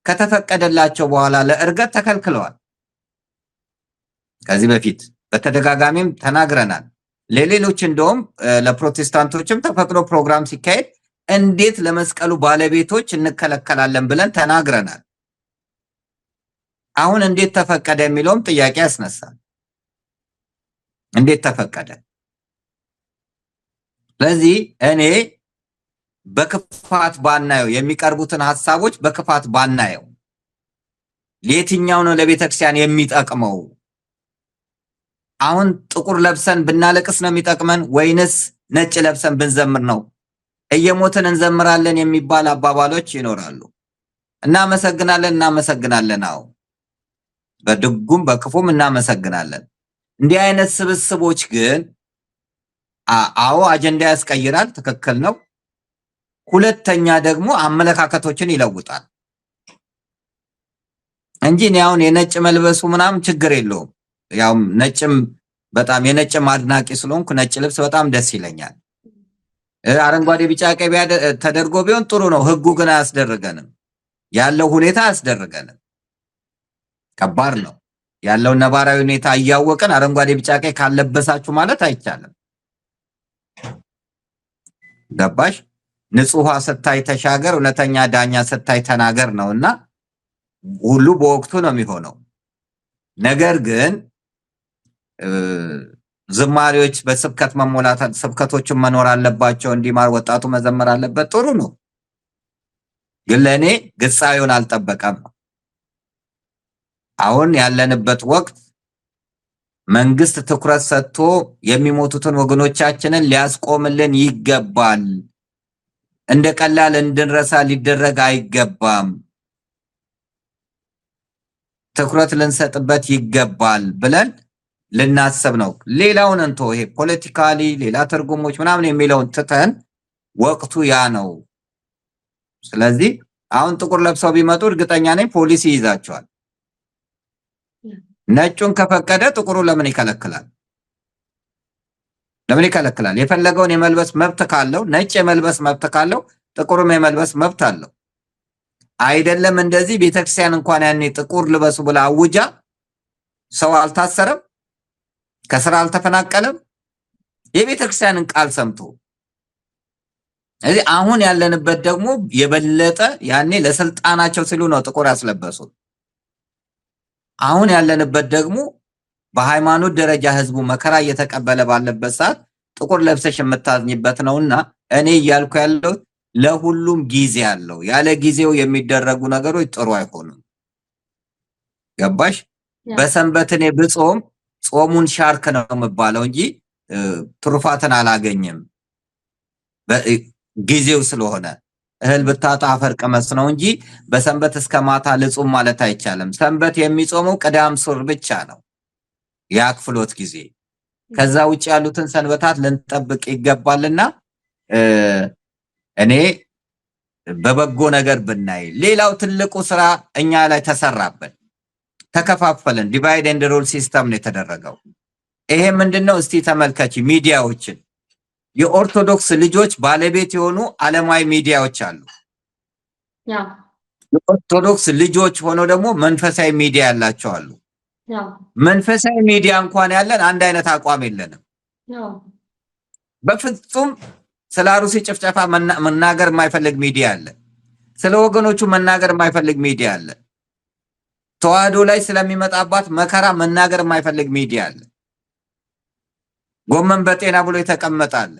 Speaker 1: ከተፈቀደላቸው በኋላ ለእርገት ተከልክለዋል። ከዚህ በፊት በተደጋጋሚም ተናግረናል። ለሌሎች እንደውም ለፕሮቴስታንቶችም ተፈቅዶ ፕሮግራም ሲካሄድ እንዴት ለመስቀሉ ባለቤቶች እንከለከላለን ብለን ተናግረናል። አሁን እንዴት ተፈቀደ የሚለውም ጥያቄ ያስነሳል። እንዴት ተፈቀደ? ስለዚህ እኔ በክፋት ባናየው፣ የሚቀርቡትን ሐሳቦች በክፋት ባናየው፣ ለየትኛው ነው ለቤተክርስቲያን የሚጠቅመው? አሁን ጥቁር ለብሰን ብናለቅስ ነው የሚጠቅመን ወይንስ ነጭ ለብሰን ብንዘምር ነው? እየሞትን እንዘምራለን የሚባል አባባሎች ይኖራሉ። እናመሰግናለን። አዎ በድጉም በክፉም እናመሰግናለን። እንዲህ አይነት ስብስቦች ግን አዎ አጀንዳ ያስቀይራል። ትክክል ነው። ሁለተኛ ደግሞ አመለካከቶችን ይለውጣል እንጂ እኔ አሁን የነጭ መልበሱ ምናምን ችግር የለውም። ያው ነጭም በጣም የነጭም አድናቂ ስለሆንኩ ነጭ ልብስ በጣም ደስ ይለኛል። አረንጓዴ ቢጫ ቀይ ተደርጎ ቢሆን ጥሩ ነው። ህጉ ግን አያስደርገንም። ያለው ሁኔታ አያስደርገንም። ከባድ ነው። ያለው ነባራዊ ሁኔታ እያወቅን አረንጓዴ ቢጫ ቀይ ካለበሳችሁ ማለት አይቻልም። ገባሽ? ንጹህ ውሃ ስታይ ተሻገር፣ እውነተኛ ዳኛ ስታይ ተናገር ነውና ሁሉ በወቅቱ ነው የሚሆነው። ነገር ግን ዝማሬዎች በስብከት መሞላት፣ ስብከቶችን መኖር አለባቸው። እንዲማር ወጣቱ መዘመር አለበት። ጥሩ ነው። ግን ለእኔ ግጻዩን አልጠበቀም። አሁን ያለንበት ወቅት መንግስት ትኩረት ሰጥቶ የሚሞቱትን ወገኖቻችንን ሊያስቆምልን ይገባል። እንደ ቀላል እንድንረሳ ሊደረግ አይገባም። ትኩረት ልንሰጥበት ይገባል ብለን ልናስብ ነው። ሌላውን እንቶ ይሄ ፖለቲካሊ ሌላ ትርጉሞች ምናምን የሚለውን ትተን ወቅቱ ያ ነው። ስለዚህ አሁን ጥቁር ለብሰው ቢመጡ እርግጠኛ ነኝ ፖሊስ ይይዛቸዋል። ነጩን ከፈቀደ ጥቁሩ ለምን ይከለክላል? ለምን ይከለክላል? የፈለገውን የመልበስ መብት ካለው፣ ነጭ የመልበስ መብት ካለው ጥቁርም የመልበስ መብት አለው። አይደለም እንደዚህ ቤተክርስቲያን እንኳን ያኔ ጥቁር ልበሱ ብላ አውጃ ሰው አልታሰረም፣ ከስራ አልተፈናቀለም የቤተክርስቲያንን ቃል ሰምቶ። ስለዚህ አሁን ያለንበት ደግሞ የበለጠ ያኔ ለስልጣናቸው ሲሉ ነው ጥቁር ያስለበሱት። አሁን ያለንበት ደግሞ በሃይማኖት ደረጃ ህዝቡ መከራ እየተቀበለ ባለበት ሰዓት ጥቁር ለብሰሽ የምታዝኝበት ነውና እኔ እያልኩ ያለው ለሁሉም ጊዜ አለው። ያለ ጊዜው የሚደረጉ ነገሮች ጥሩ አይሆኑም። ገባሽ? በሰንበት እኔ ብጾም ጾሙን ሻርክ ነው የምባለው እንጂ ትሩፋትን አላገኝም። ጊዜው ስለሆነ እህል ብታጣ አፈር ቅመስ ነው እንጂ በሰንበት እስከ ማታ ልጹም ማለት አይቻልም። ሰንበት የሚጾመው ቅዳም ሱር ብቻ ነው የአክፍሎት ጊዜ። ከዛ ውጭ ያሉትን ሰንበታት ልንጠብቅ ይገባልና እኔ በበጎ ነገር ብናይ። ሌላው ትልቁ ስራ እኛ ላይ ተሰራበት፣ ተከፋፈለን። ዲቫይድ ኤንድ ሩል ሲስተም ነው የተደረገው። ይሄ ምንድነው? እስቲ ተመልከቺ ሚዲያዎችን። የኦርቶዶክስ ልጆች ባለቤት የሆኑ ዓለማዊ ሚዲያዎች አሉ። የኦርቶዶክስ ልጆች ሆነው ደግሞ መንፈሳዊ ሚዲያ ያላቸው አሉ። መንፈሳዊ ሚዲያ እንኳን ያለን አንድ አይነት አቋም የለንም። በፍጹም ስለ አሩሲ ጭፍጨፋ መናገር የማይፈልግ ሚዲያ አለ። ስለ ወገኖቹ መናገር የማይፈልግ ሚዲያ አለ። ተዋህዶ ላይ ስለሚመጣባት መከራ መናገር የማይፈልግ ሚዲያ አለ። ጎመን በጤና ብሎ የተቀመጣለ።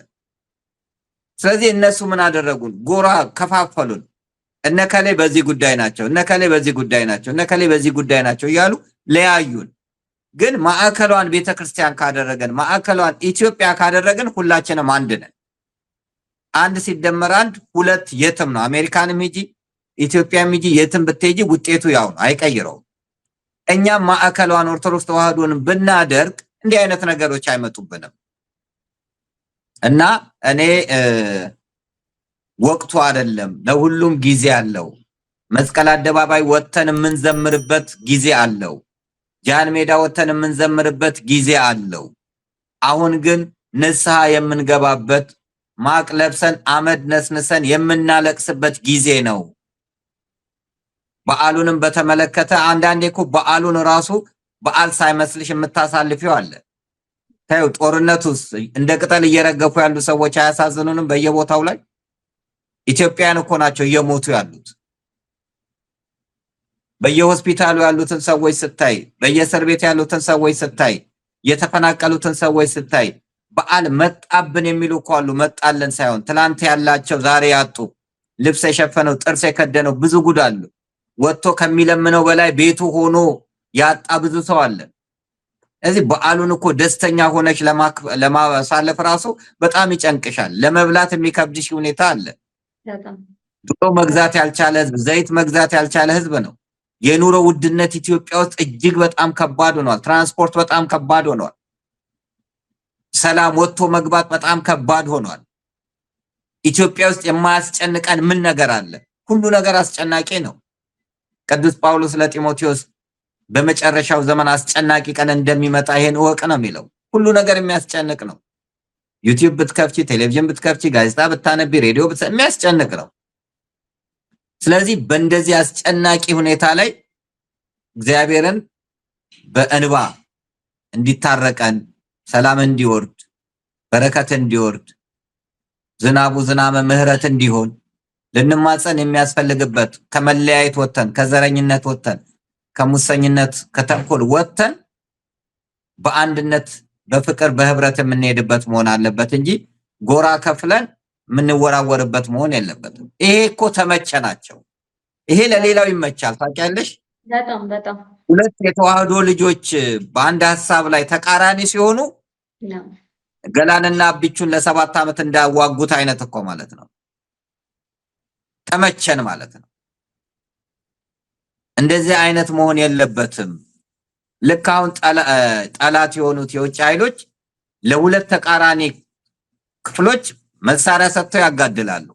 Speaker 1: ስለዚህ እነሱ ምን አደረጉን? ጎራ ከፋፈሉን። እነከሌ በዚህ ጉዳይ ናቸው፣ እነከሌ በዚህ ጉዳይ ናቸው፣ እነከሌ በዚህ ጉዳይ ናቸው እያሉ ለያዩን። ግን ማዕከሏን ቤተክርስቲያን ካደረገን፣ ማዕከሏን ኢትዮጵያ ካደረገን ሁላችንም አንድ ነን። አንድ ሲደመር አንድ ሁለት የትም ነው። አሜሪካንም ሂጂ ኢትዮጵያም ሂጂ የትም ብትሄጂ ውጤቱ ያው ነው፣ አይቀይረውም። እኛም ማዕከሏን ኦርቶዶክስ ተዋህዶን ብናደርግ እንዲህ አይነት ነገሮች አይመጡብንም። እና እኔ ወቅቱ አይደለም፣ ለሁሉም ጊዜ አለው። መስቀል አደባባይ ወተን የምንዘምርበት ጊዜ አለው። ጃን ሜዳ ወተን የምንዘምርበት ጊዜ አለው። አሁን ግን ንስሐ የምንገባበት፣ ማቅ ለብሰን አመድ ነስንሰን የምናለቅስበት ጊዜ ነው። በዓሉንም በተመለከተ አንዳንዴ እኮ በዓሉን ራሱ በዓል ሳይመስልሽ የምታሳልፊው አለ። ታዩ ጦርነቱስ እንደ ቅጠል እየረገፉ ያሉ ሰዎች አያሳዝኑንም? በየቦታው ላይ ኢትዮጵያውያን እኮ ናቸው እየሞቱ ያሉት። በየሆስፒታሉ ያሉትን ሰዎች ስታይ፣ በየእስር ቤት ያሉትን ሰዎች ስታይ፣ የተፈናቀሉትን ሰዎች ስታይ፣ በዓል መጣብን የሚሉ እኮ አሉ። መጣለን ሳይሆን ትላንት ያላቸው ዛሬ ያጡ፣ ልብስ የሸፈነው ጥርስ የከደነው ብዙ ጉድ አሉ። ወጥቶ ከሚለምነው በላይ ቤቱ ሆኖ ያጣ ብዙ ሰው አለ። እዚህ በዓሉን እኮ ደስተኛ ሆነሽ ለማሳለፍ ራሱ በጣም ይጨንቅሻል። ለመብላት የሚከብድሽ ሁኔታ አለ። ዶሮ መግዛት ያልቻለ ህዝብ፣ ዘይት መግዛት ያልቻለ ህዝብ ነው። የኑሮ ውድነት ኢትዮጵያ ውስጥ እጅግ በጣም ከባድ ሆኗል። ትራንስፖርት በጣም ከባድ ሆኗል። ሰላም ወጥቶ መግባት በጣም ከባድ ሆኗል። ኢትዮጵያ ውስጥ የማያስጨንቀን ምን ነገር አለ? ሁሉ ነገር አስጨናቂ ነው። ቅዱስ ጳውሎስ ለጢሞቴዎስ በመጨረሻው ዘመን አስጨናቂ ቀን እንደሚመጣ ይሄን እወቅ ነው የሚለው። ሁሉ ነገር የሚያስጨንቅ ነው። ዩቲዩብ ብትከፍቺ፣ ቴሌቪዥን ብትከፍቺ፣ ጋዜጣ ብታነቢ፣ ሬዲዮ የሚያስጨንቅ ነው። ስለዚህ በእንደዚህ አስጨናቂ ሁኔታ ላይ እግዚአብሔርን በእንባ እንዲታረቀን፣ ሰላም እንዲወርድ፣ በረከት እንዲወርድ፣ ዝናቡ ዝናመ ምሕረት እንዲሆን ልንማጸን የሚያስፈልግበት፣ ከመለያየት ወጥተን፣ ከዘረኝነት ወጥተን፣ ከሙሰኝነት ከተንኮል ወጥተን በአንድነት በፍቅር በህብረት የምንሄድበት መሆን አለበት እንጂ ጎራ ከፍለን የምንወራወርበት መሆን የለበትም። ይሄ እኮ ተመቸናቸው። ይሄ ለሌላው ይመቻል። ታውቂያለሽ፣
Speaker 4: በጣም
Speaker 1: ሁለት የተዋህዶ ልጆች በአንድ ሀሳብ ላይ ተቃራኒ ሲሆኑ ገላንና አቢቹን ለ7 ዓመት እንዳዋጉት አይነት እኮ ማለት ነው። ተመቸን ማለት ነው። እንደዚህ አይነት መሆን የለበትም። ልክ አሁን ጠላት የሆኑት የውጭ ኃይሎች ለሁለት ተቃራኒ ክፍሎች መሳሪያ ሰጥተው ያጋድላሉ።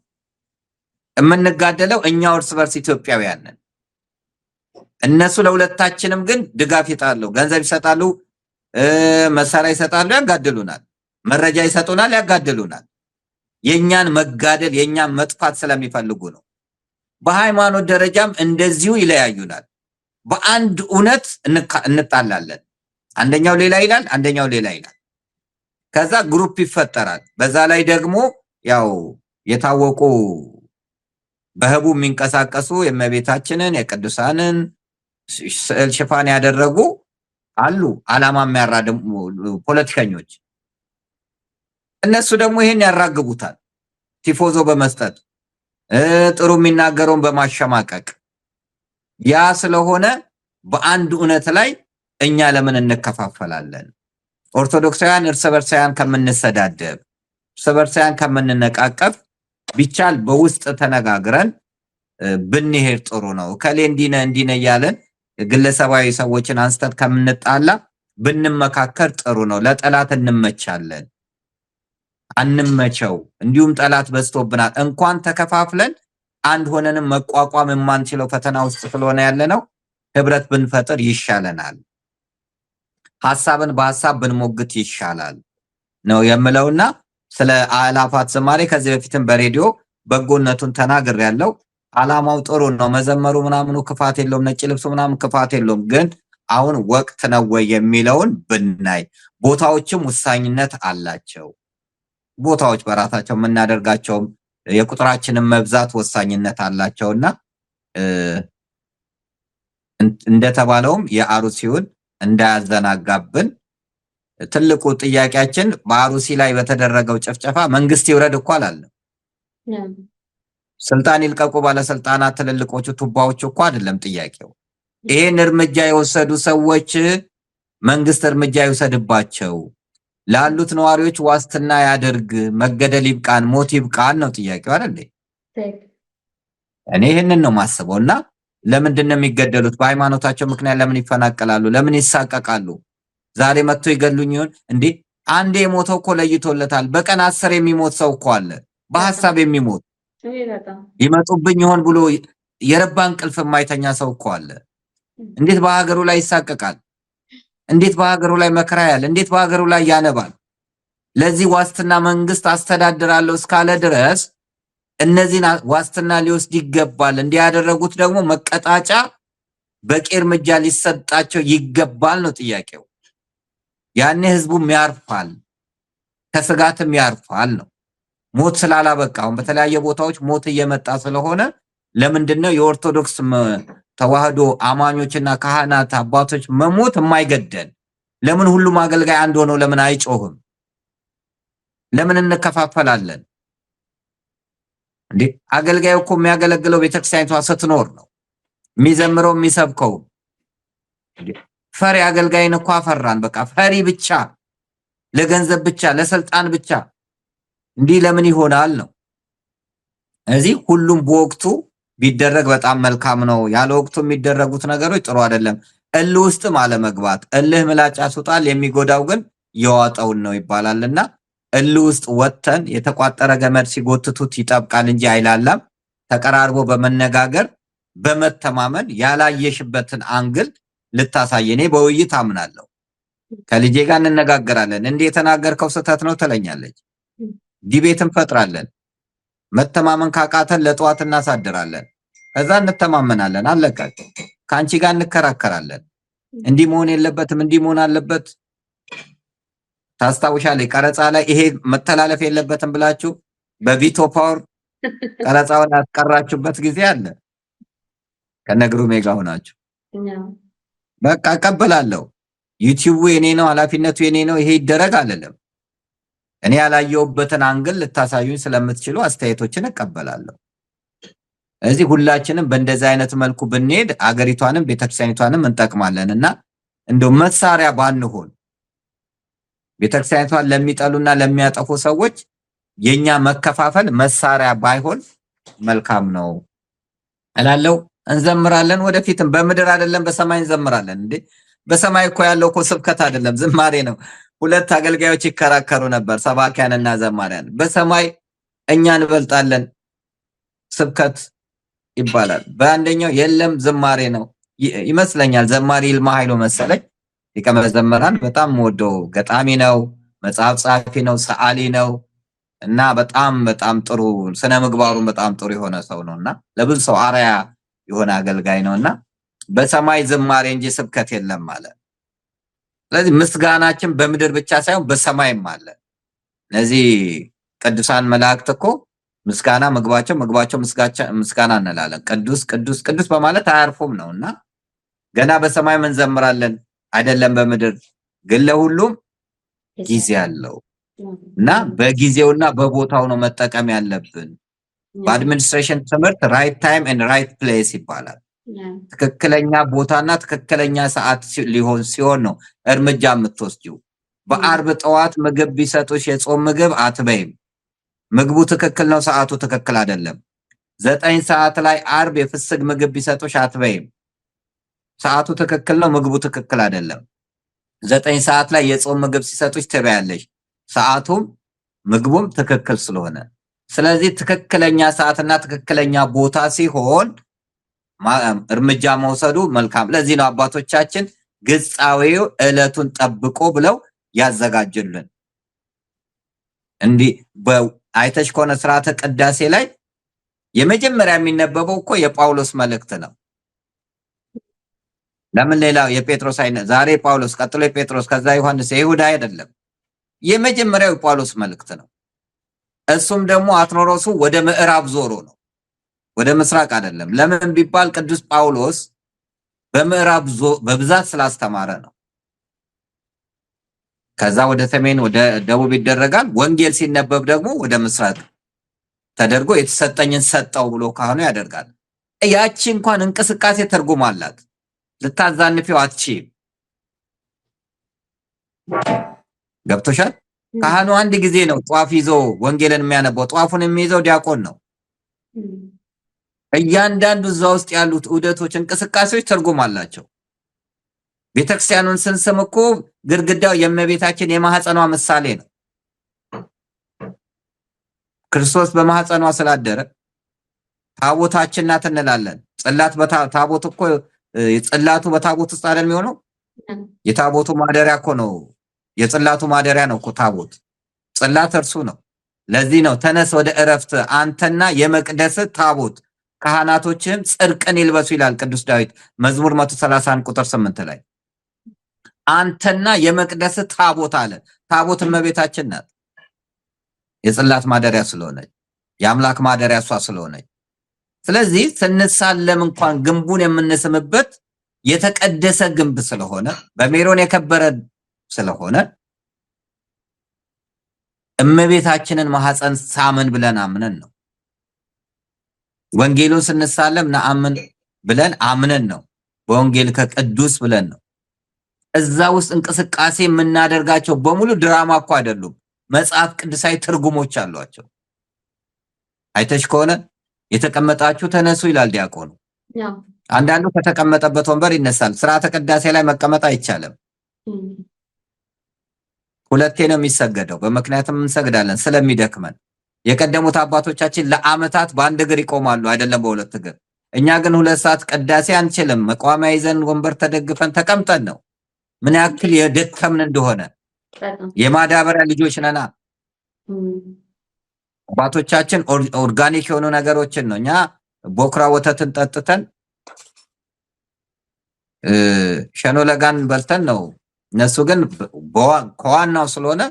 Speaker 1: የምንጋደለው እኛው እርስ በርስ ኢትዮጵያውያን ነን። እነሱ ለሁለታችንም ግን ድጋፍ ይጣሉ፣ ገንዘብ ይሰጣሉ፣ መሳሪያ ይሰጣሉ፣ ያጋድሉናል። መረጃ ይሰጡናል፣ ያጋድሉናል። የኛን መጋደል የኛን መጥፋት ስለሚፈልጉ ነው። በሃይማኖት ደረጃም እንደዚሁ ይለያዩናል። በአንድ እውነት እንጣላለን። አንደኛው ሌላ ይላል፣ አንደኛው ሌላ ይላል። ከዛ ግሩፕ ይፈጠራል። በዛ ላይ ደግሞ ያው የታወቁ በህቡ የሚንቀሳቀሱ የእመቤታችንን የቅዱሳንን ስዕል ሽፋን ያደረጉ አሉ፣ ዓላማ የሚያራድሙ ፖለቲከኞች። እነሱ ደግሞ ይሄን ያራግቡታል፣ ቲፎዞ በመስጠት ጥሩ የሚናገረውን በማሸማቀቅ። ያ ስለሆነ በአንድ እውነት ላይ እኛ ለምን እንከፋፈላለን? ኦርቶዶክሳውያን እርስ በርሳውያን ከምንሰዳደብ፣ እርስ በርሳውያን ከምንነቃቀፍ ቢቻል በውስጥ ተነጋግረን ብንሄድ ጥሩ ነው። ከሌ እንዲነ እያለን ግለሰባዊ ሰዎችን አንስተን ከምንጣላ ብንመካከር ጥሩ ነው። ለጠላት እንመቻለን፣ አንመቸው። እንዲሁም ጠላት በዝቶብናል። እንኳን ተከፋፍለን አንድ ሆነንም መቋቋም የማንችለው ፈተና ውስጥ ስለሆነ ያለነው ህብረት ብንፈጥር ይሻለናል። ሐሳብን በሐሳብ ብንሞግት ይሻላል ነው የምለውና ስለ አእላፋት ዝማሬ ከዚህ በፊትም በሬዲዮ በጎነቱን ተናግሬያለሁ። ዓላማው ጥሩ ነው። መዘመሩ ምናምኑ ክፋት የለውም። ነጭ ልብሱ ምናምን ክፋት የለውም። ግን አሁን ወቅት ነው ወይ የሚለውን ብናይ፣ ቦታዎችም ውሳኝነት አላቸው። ቦታዎች በራሳቸው የምናደርጋቸውም የቁጥራችንን መብዛት ወሳኝነት አላቸውና እንደተባለውም የአሩሲውን እንዳያዘናጋብን ትልቁ ጥያቄያችን በአሩሲ ላይ በተደረገው ጭፍጨፋ መንግስት ይውረድ እኮ አላለም። ስልጣን ይልቀቁ ባለስልጣናት ትልልቆቹ ቱባዎቹ እኮ አይደለም ጥያቄው። ይሄን እርምጃ የወሰዱ ሰዎች መንግስት እርምጃ ይወሰድባቸው፣ ላሉት ነዋሪዎች ዋስትና ያደርግ፣ መገደል ይብቃን፣ ሞት ይብቃን ነው ጥያቄው አይደል? እኔ ይሄንን ነው ማስበውና ለምንድን ነው የሚገደሉት? በሃይማኖታቸው ምክንያት ለምን ይፈናቀላሉ? ለምን ይሳቀቃሉ? ዛሬ መጥቶ ይገሉኝ ይሆን እንዴ? አንዴ የሞተው እኮ ለይቶለታል። በቀን 10 የሚሞት ሰው እኮ አለ፣ በሐሳብ የሚሞት ይመጡብኝ ይሆን ብሎ የረባ እንቅልፍ የማይተኛ ሰው እኮ አለ። እንዴት በሀገሩ ላይ ይሳቀቃል? እንዴት በሀገሩ ላይ መከራ ያለ? እንዴት በሀገሩ ላይ ያነባል? ለዚህ ዋስትና መንግስት አስተዳድራለሁ እስካለ ድረስ እነዚህን ዋስትና ሊወስድ ይገባል። እንዲያደረጉት ደግሞ መቀጣጫ በቂ እርምጃ ሊሰጣቸው ይገባል ነው ጥያቄው። ያኔ ህዝቡም ያርፋል፣ ከስጋትም ያርፋል ነው። ሞት ስላላበቃ አሁን በተለያየ ቦታዎች ሞት እየመጣ ስለሆነ ለምንድነው የኦርቶዶክስ ተዋህዶ አማኞችና ካህናት አባቶች መሞት የማይገደል? ለምን ሁሉም አገልጋይ አንድ ሆኖ ለምን አይጮህም? ለምን እንከፋፈላለን እንዴ? አገልጋዩ እኮ የሚያገለግለው ቤተክርስቲያኒቷ ስትኖር ነው፣ የሚዘምረው የሚሰብከው። ፈሪ አገልጋይን እኮ አፈራን። በቃ ፈሪ ብቻ፣ ለገንዘብ ብቻ፣ ለስልጣን ብቻ። እንዲህ ለምን ይሆናል ነው። እዚህ ሁሉም በወቅቱ ቢደረግ በጣም መልካም ነው። ያለ ወቅቱ የሚደረጉት ነገሮች ጥሩ አይደለም። እልህ ውስጥም አለመግባት። እልህ ምላጭ ያስወጣል፣ የሚጎዳው ግን የዋጠውን ነው ይባላልና እልህ ውስጥ ወጥተን የተቋጠረ ገመድ ሲጎትቱት ይጠብቃል እንጂ አይላላም። ተቀራርቦ በመነጋገር በመተማመን ያላየሽበትን አንግል ልታሳይ። እኔ በውይይት አምናለሁ። ከልጄ ጋር እንነጋገራለን። እንዴ የተናገርከው ስህተት ነው ትለኛለች። ዲቤት እንፈጥራለን። መተማመን ካቃተን ለጠዋት እናሳድራለን። ከዛ እንተማመናለን። አለቀ። ከአንቺ ጋር እንከራከራለን። እንዲህ መሆን የለበትም እንዲህ መሆን አለበት። ታስታውሻለሽ? ቀረጻ ላይ ይሄ መተላለፍ የለበትም ብላችሁ በቪቶ ፓወር ቀረጻውን ያስቀራችሁበት ጊዜ አለ። ከነግሩ ሜጋ ሆናችሁ በቃ እቀበላለሁ። ዩቲዩቡ የኔ ነው፣ ኃላፊነቱ የኔ ነው። ይሄ ይደረግ አለለም። እኔ ያላየሁበትን አንግል ልታሳዩኝ ስለምትችሉ አስተያየቶችን እቀበላለሁ። እዚህ ሁላችንም በእንደዚህ አይነት መልኩ ብንሄድ አገሪቷንም ቤተክርስቲያኒቷንም እንጠቅማለንና እንደው መሳሪያ ባንሆን ቤተክርስቲያኒቷን ለሚጠሉና ለሚያጠፉ ሰዎች የኛ መከፋፈል መሳሪያ ባይሆን መልካም ነው እላለሁ። እንዘምራለን። ወደፊትም በምድር አይደለም በሰማይ እንዘምራለን። እንዴ በሰማይ እኮ ያለው እኮ ስብከት አይደለም ዝማሬ ነው። ሁለት አገልጋዮች ይከራከሩ ነበር፣ ሰባኪያንና ዘማሪያን። በሰማይ እኛ እንበልጣለን፣ ስብከት ይባላል። በአንደኛው የለም ዝማሬ ነው ይመስለኛል። ዘማሪ ይልማ ኃይሉ መሰለኝ ሊቀ መዘምራን በጣም ወደው ገጣሚ ነው፣ መጽሐፍ ጸሐፊ ነው፣ ሰዓሊ ነው እና በጣም ጥሩ ስነ ምግባሩን በጣም ጥሩ የሆነ ሰው ነውና ለብዙ ሰው አርአያ የሆነ አገልጋይ ነውና በሰማይ ዝማሬ እንጂ ስብከት የለም ማለት። ስለዚህ ምስጋናችን በምድር ብቻ ሳይሆን በሰማይም አለ። እነዚህ ቅዱሳን መላእክት እኮ ምስጋና ምግባቸው ምስጋና እንላለን። ቅዱስ ቅዱስ ቅዱስ በማለት አያርፉም ነውና ገና በሰማይ ምን ዘምራለን አይደለም በምድር ግን ለሁሉም ጊዜ አለው እና በጊዜውና በቦታው ነው መጠቀም ያለብን። በአድሚኒስትሬሽን ትምህርት ራይት ታይም ኤንድ ራይት ፕሌስ ይባላል። ትክክለኛ ቦታና ትክክለኛ ሰዓት ሲሆን ነው እርምጃ የምትወስጂው። በአርብ ጠዋት ምግብ ቢሰጡሽ የጾም ምግብ አትበይም። ምግቡ ትክክል ነው፣ ሰዓቱ ትክክል አይደለም። 9 ሰዓት ላይ አርብ የፍስግ ምግብ ቢሰጡሽ አትበይም። ሰዓቱ ትክክል ነው፣ ምግቡ ትክክል አይደለም። 9 ሰዓት ላይ የጾም ምግብ ሲሰጡሽ ትበያለሽ፣ ሰዓቱም ምግቡም ትክክል ስለሆነ። ስለዚህ ትክክለኛ ሰዓትና ትክክለኛ ቦታ ሲሆን እርምጃ መውሰዱ መልካም። ለዚህ ነው አባቶቻችን ግጻዌው ዕለቱን ጠብቆ ብለው ያዘጋጁልን። እንዲህ አይተሽ ከሆነ ስርዓተ ቅዳሴ ላይ የመጀመሪያ የሚነበበው እኮ የጳውሎስ መልእክት ነው። ለምን ሌላው የጴጥሮስ አይነት ዛሬ ጳውሎስ ቀጥሎ የጴጥሮስ ከዛ ዮሐንስ የይሁዳ አይደለም። የመጀመሪያው ጳውሎስ መልእክት ነው። እሱም ደግሞ አትኖሮሱ ወደ ምዕራብ ዞሮ ነው፣ ወደ ምስራቅ አይደለም። ለምን ቢባል ቅዱስ ጳውሎስ በምዕራብ በብዛት ስላስተማረ ነው። ከዛ ወደ ሰሜን ወደ ደቡብ ይደረጋል። ወንጌል ሲነበብ ደግሞ ወደ ምስራቅ ተደርጎ የተሰጠኝን ሰጠው ብሎ ካህኑ ያደርጋል። ያቺ እንኳን እንቅስቃሴ ትርጉም አላት። ልታዛንፊው አትችይም። ገብቶሻል? ካህኑ አንድ ጊዜ ነው ጧፍ ይዞ ወንጌልን የሚያነበው። ጧፉን የሚይዘው ዲያቆን ነው። እያንዳንዱ እዛ ውስጥ ያሉት ዑደቶች፣ እንቅስቃሴዎች ትርጉም አላቸው። ቤተክርስቲያኑን ስንስም እኮ ግድግዳው የእመቤታችን የማህፀኗ ምሳሌ ነው። ክርስቶስ በማህፀኗ ስላደረ ታቦታችን ናት እንላለን። ጽላት ታቦት እኮ ጽላቱ በታቦት ውስጥ አይደል የሚሆነው? የታቦቱ ማደሪያ እኮ ነው። የጽላቱ ማደሪያ ነው እኮ ታቦት። ጽላት እርሱ ነው። ለዚህ ነው ተነስ ወደ እረፍት አንተና የመቅደስ ታቦት ካህናቶችም ጽድቅን ይልበሱ ይላል ቅዱስ ዳዊት መዝሙር 131 ቁጥር 8 ላይ። አንተና የመቅደስ ታቦት አለ። ታቦት እመቤታችን ናት። የጽላት ማደሪያ ስለሆነች የአምላክ ማደሪያ እሷ ስለሆነች፣ ስለዚህ ስንሳለም እንኳን ግንቡን የምንስምበት የተቀደሰ ግንብ ስለሆነ በሜሮን የከበረ ስለሆነ እመቤታችንን ማህፀን ሳምን ብለን አምነን ነው። ወንጌሉን ስንሳለም ነአምን ብለን አምነን ነው። በወንጌል ከቅዱስ ብለን ነው። እዛ ውስጥ እንቅስቃሴ የምናደርጋቸው በሙሉ ድራማ እኮ አይደሉም። መጽሐፍ ቅዱሳዊ ትርጉሞች አሏቸው። አይተሽ ከሆነ የተቀመጣችሁ ተነሱ ይላል ዲያቆኑ። አንዳንዱ ከተቀመጠበት ወንበር ይነሳል። ስርዓተ ቅዳሴ ላይ መቀመጥ አይቻልም። ሁለቴ ነው የሚሰገደው። በምክንያትም እንሰግዳለን ስለሚደክመን። የቀደሙት አባቶቻችን ለአመታት በአንድ እግር ይቆማሉ፣ አይደለም በሁለት እግር። እኛ ግን 2 ሰዓት ቅዳሴ አንችልም። መቋሚያ ይዘን ወንበር ተደግፈን ተቀምጠን ነው። ምን ያክል የደከምን እንደሆነ የማዳበሪያ ልጆች ነና። አባቶቻችን ኦርጋኒክ የሆኑ ነገሮችን ነው። እኛ ቦክራ ወተትን ጠጥተን ሸኖ ለጋን በልተን ነው። እነሱ ግን ከዋናው ስለሆነ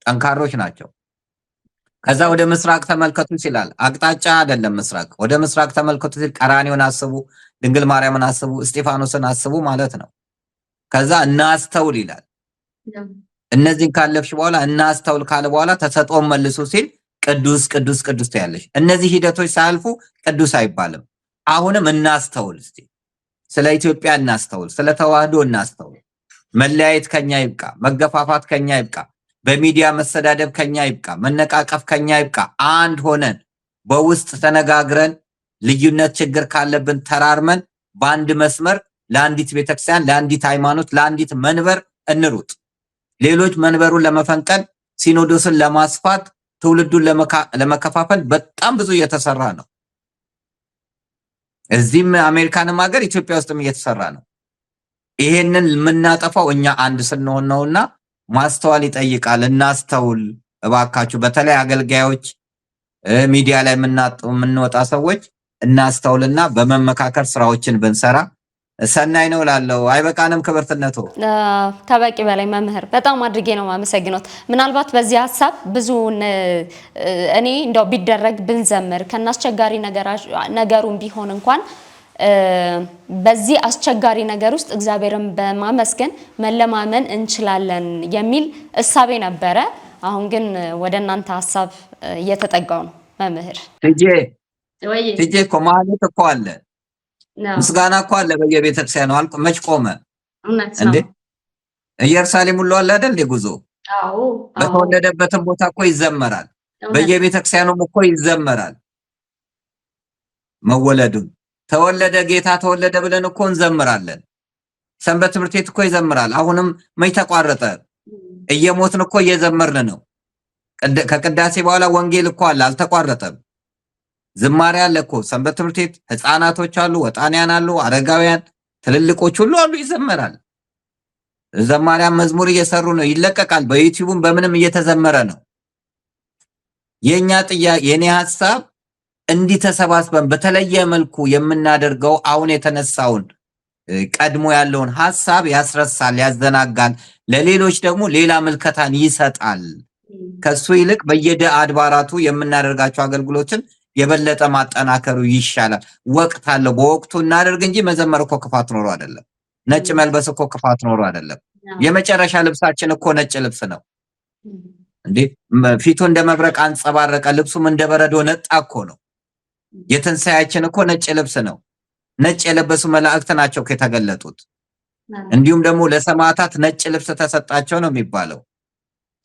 Speaker 1: ጠንካሮች ናቸው። ከዛ ወደ ምስራቅ ተመልከቱ ይላል። አቅጣጫ አይደለም ምስራቅ። ወደ ምስራቅ ተመልከቱ ሲል ቀራንዮን አስቡ፣ ድንግል ማርያምን አስቡ፣ እስጢፋኖስን አስቡ ማለት ነው። ከዛ እናስተውል ይላል። እነዚህን ካለፍሽ በኋላ እናስተውል ካለ በኋላ ተሰጥኦን መልሱ ሲል ቅዱስ ቅዱስ ቅዱስ ትያለሽ። እነዚህ ሂደቶች ሳያልፉ ቅዱስ አይባልም። አሁንም እናስተውል፣ እስቲ ስለ ኢትዮጵያ እናስተውል፣ ስለ ተዋህዶ እናስተውል። መለያየት ከኛ ይብቃ፣ መገፋፋት ከኛ ይብቃ፣ በሚዲያ መሰዳደብ ከኛ ይብቃ፣ መነቃቀፍ ከኛ ይብቃ። አንድ ሆነን በውስጥ ተነጋግረን ልዩነት ችግር ካለብን ተራርመን በአንድ መስመር ለአንዲት ቤተክርስቲያን፣ ለአንዲት ሃይማኖት፣ ለአንዲት መንበር እንሩጥ። ሌሎች መንበሩን ለመፈንቀል፣ ሲኖዶስን ለማስፋት፣ ትውልዱን ለመከፋፈል በጣም ብዙ እየተሰራ ነው። እዚህም አሜሪካንም ሀገር ኢትዮጵያ ውስጥም እየተሰራ ነው። ይሄንን የምናጠፋው እኛ አንድ ስንሆን ነውና ማስተዋል ይጠይቃል። እናስተውል እባካችሁ። በተለይ አገልጋዮች፣ ሚዲያ ላይ የምንወጣ ሰዎች እናስተውልና በመመካከር ስራዎችን ብንሰራ ሰናይ ነው ላለው። አይበቃንም? ክብርትነቱ
Speaker 3: ከበቂ በላይ መምህር፣ በጣም አድርጌ ነው ማመሰግኖት። ምናልባት በዚህ ሀሳብ ብዙ እኔ እንደው ቢደረግ ብንዘምር ከናስቸጋሪ ነገሩን ቢሆን እንኳን በዚህ አስቸጋሪ ነገር ውስጥ እግዚአብሔርን በማመስገን መለማመን እንችላለን የሚል እሳቤ ነበረ። አሁን ግን ወደ እናንተ ሀሳብ እየተጠጋው ነው መምህር።
Speaker 1: ትጄ እኮ ማህሌት እኮ አለ፣ ምስጋና እኮ አለ በየቤተክርስቲያኑ። አልቆ መች ቆመ እንዴ? ኢየሩሳሌም ሁሉ አለ አይደል? ጉዞ በተወለደበትም ቦታ እኮ ይዘመራል፣ በየቤተክርስቲያኑም እኮ ይዘመራል። መወለዱን ተወለደ ጌታ ተወለደ ብለን እኮ እንዘምራለን። ሰንበት ትምህርት ቤት እኮ ይዘምራል። አሁንም መች ተቋረጠ? እየሞትን እኮ እየዘመርን ነው። ከቅዳሴ በኋላ ወንጌል እኮ አለ፣ አልተቋረጠም። ዝማሬ አለ እኮ ሰንበት ትምህርት ቤት። ህፃናቶች አሉ፣ ወጣንያን አሉ፣ አረጋውያን፣ ትልልቆች ሁሉ አሉ፣ ይዘመራል። ዘማሪያን መዝሙር እየሰሩ ነው፣ ይለቀቃል። በዩቲዩብም በምንም እየተዘመረ ነው። የኛ ጥያቄ የኔ ሐሳብ እንዲህ ተሰባስበን በተለየ መልኩ የምናደርገው አሁን የተነሳውን ቀድሞ ያለውን ሐሳብ ያስረሳል፣ ያዘናጋል፣ ለሌሎች ደግሞ ሌላ ምልከታን ይሰጣል። ከሱ ይልቅ በየአድባራቱ የምናደርጋቸው አገልግሎችን የበለጠ ማጠናከሩ ይሻላል። ወቅት አለው፣ በወቅቱ እናደርግ እንጂ መዘመር እኮ ክፋት ኖሮ አይደለም። ነጭ መልበስ እኮ ክፋት ኖሮ አይደለም። የመጨረሻ ልብሳችን እኮ ነጭ ልብስ ነው እንዴ! ፊቱ እንደ መብረቅ አንጸባረቀ፣ ልብሱም እንደ በረዶ ነጣ እኮ ነው። የትንሣኤያችን እኮ ነጭ ልብስ ነው። ነጭ የለበሱ መላእክት ናቸው ከተገለጡት። እንዲሁም ደግሞ ለሰማዕታት ነጭ ልብስ ተሰጣቸው ነው የሚባለው።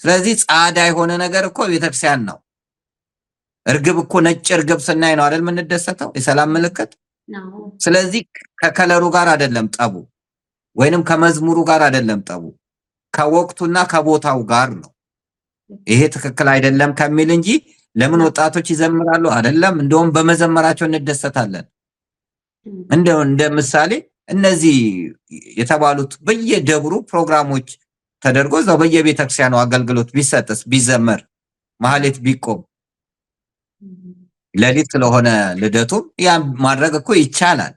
Speaker 1: ስለዚህ ጻዳ የሆነ ነገር እኮ ቤተክርስቲያን ነው። እርግብ እኮ ነጭ እርግብ ስናይ ነው አይደል የምንደሰተው? የሰላም ምልክት። ስለዚህ ከከለሩ ጋር አይደለም ጠቡ፣ ወይንም ከመዝሙሩ ጋር አይደለም ጠቡ፣ ከወቅቱና ከቦታው ጋር ነው። ይሄ ትክክል አይደለም ከሚል እንጂ ለምን ወጣቶች ይዘምራሉ አይደለም፣ እንደውም በመዘመራቸው እንደሰታለን። እንደ ምሳሌ እነዚህ የተባሉት በየደብሩ ፕሮግራሞች ተደርጎ እዛው በየቤተክርስቲያኑ አገልግሎት ቢሰጥስ፣ ቢዘመር፣ ማህሌት ቢቆም፣ ሌሊት ስለሆነ ልደቱም ያ ማድረግ እኮ ይቻላል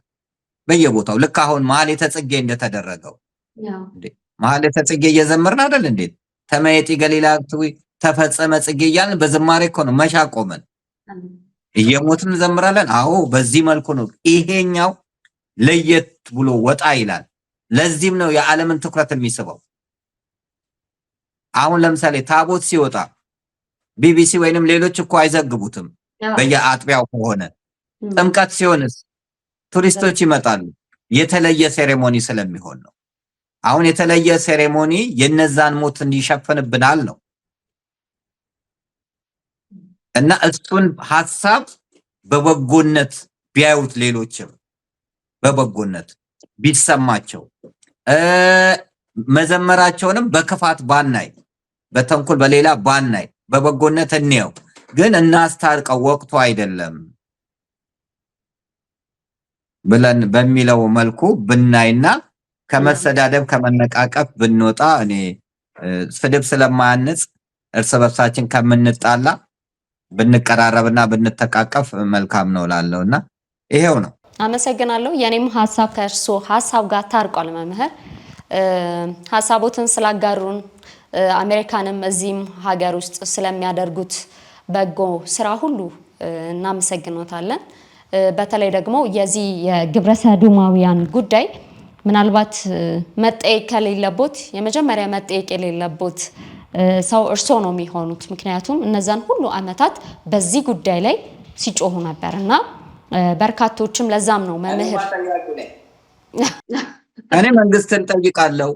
Speaker 1: በየቦታው። ልክ አሁን ማህሌተ ጽጌ እንደተደረገው ማህሌተ ጽጌ እየዘመርን አይደል እንዴ? ተመየጢ ገሊላ ተፈጸመ ጽጌ እያልን በዝማሬ እኮ ነው። መሻ ቆመን እየሞትን እንዘምራለን። አዎ በዚህ መልኩ ነው። ይሄኛው ለየት ብሎ ወጣ ይላል። ለዚህም ነው የዓለምን ትኩረት የሚስበው። አሁን ለምሳሌ ታቦት ሲወጣ ቢቢሲ ወይንም ሌሎች እኮ አይዘግቡትም በየአጥቢያው ከሆነ። ጥምቀት ሲሆንስ ቱሪስቶች ይመጣሉ። የተለየ ሴሬሞኒ ስለሚሆን ነው። አሁን የተለየ ሴሬሞኒ የነዛን ሞት እንዲሸፍንብናል ነው። እና እሱን ሐሳብ በበጎነት ቢያዩት፣ ሌሎችም በበጎነት ቢሰማቸው፣ መዘመራቸውንም በክፋት ባናይ፣ በተንኩል በሌላ ባናይ፣ በበጎነት እንየው። ግን እናስታርቀው፣ ወቅቱ አይደለም ብለን በሚለው መልኩ ብናይና ከመሰዳደብ ከመነቃቀፍ ብንወጣ፣ እኔ ስድብ ስለማያንጽ እርስ በርሳችን ከምንጣላ ብንቀራረብና ብንተቃቀፍ መልካም ነው ላለውና ይሄው ነው።
Speaker 3: አመሰግናለሁ። የኔም ሐሳብ ከእርሶ ሐሳብ ጋር ታርቋል መምህር። ሐሳቦትን ስላጋሩን አሜሪካንም እዚህም ሀገር ውስጥ ስለሚያደርጉት በጎ ስራ ሁሉ እናመሰግኖታለን። በተለይ ደግሞ የዚህ የግብረ ሰዶማውያን ጉዳይ ምናልባት መጠየቅ ከሌለቦት የመጀመሪያ መጠየቅ የሌለቦት ሰው እርሶ ነው የሚሆኑት። ምክንያቱም እነዛን ሁሉ አመታት በዚህ ጉዳይ ላይ ሲጮሁ ነበርና በርካቶችም ለዛም ነው መምህር
Speaker 1: እኔ መንግስትን ጠይቃለሁ፣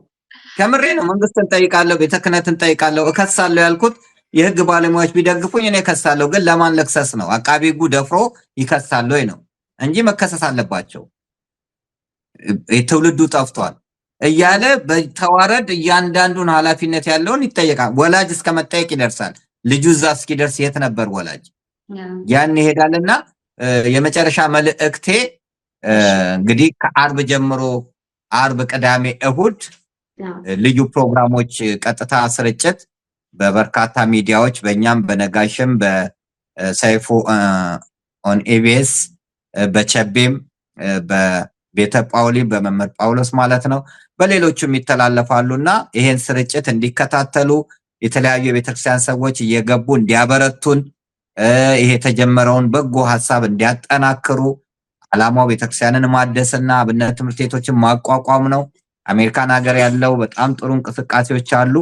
Speaker 1: ከምሬ ነው መንግስትን ጠይቃለሁ፣ ቤተ ክህነትን ጠይቃለሁ፣ እከሳለሁ ያልኩት የህግ ባለሙያዎች ቢደግፉኝ እኔ እከሳለሁ። ግን ለማን ለክሰስ ነው? አቃቤ ሕጉ ደፍሮ ይከሳል ወይ ነው እንጂ መከሰስ አለባቸው። ትውልዱ ጠፍቷል እያለ በተዋረድ እያንዳንዱን ኃላፊነት ያለውን ይጠየቃል። ወላጅ እስከ መጠየቅ ይደርሳል። ልጁ እዛ እስኪደርስ የት ነበር ወላጅ? ያን ይሄዳልና የመጨረሻ መልእክቴ እንግዲህ ከአርብ ጀምሮ አርብ፣ ቅዳሜ፣ እሁድ ልዩ ፕሮግራሞች ቀጥታ ስርጭት በበርካታ ሚዲያዎች በእኛም በነጋሽም በሰይፉ ኦን ኢቢኤስ በቸቤም በቤተ ጳውሊ በመምህር ጳውሎስ ማለት ነው በሌሎችም ይተላለፋሉና ይሄን ስርጭት እንዲከታተሉ የተለያዩ የቤተክርስቲያን ሰዎች እየገቡ እንዲያበረቱን ይሄ የተጀመረውን በጎ ሐሳብ እንዲያጠናክሩ ዓላማው ቤተክርስቲያንን ማደስና አብነት ትምህርት ቤቶችን ማቋቋም ነው። አሜሪካን ሀገር ያለው በጣም ጥሩ እንቅስቃሴዎች አሉ።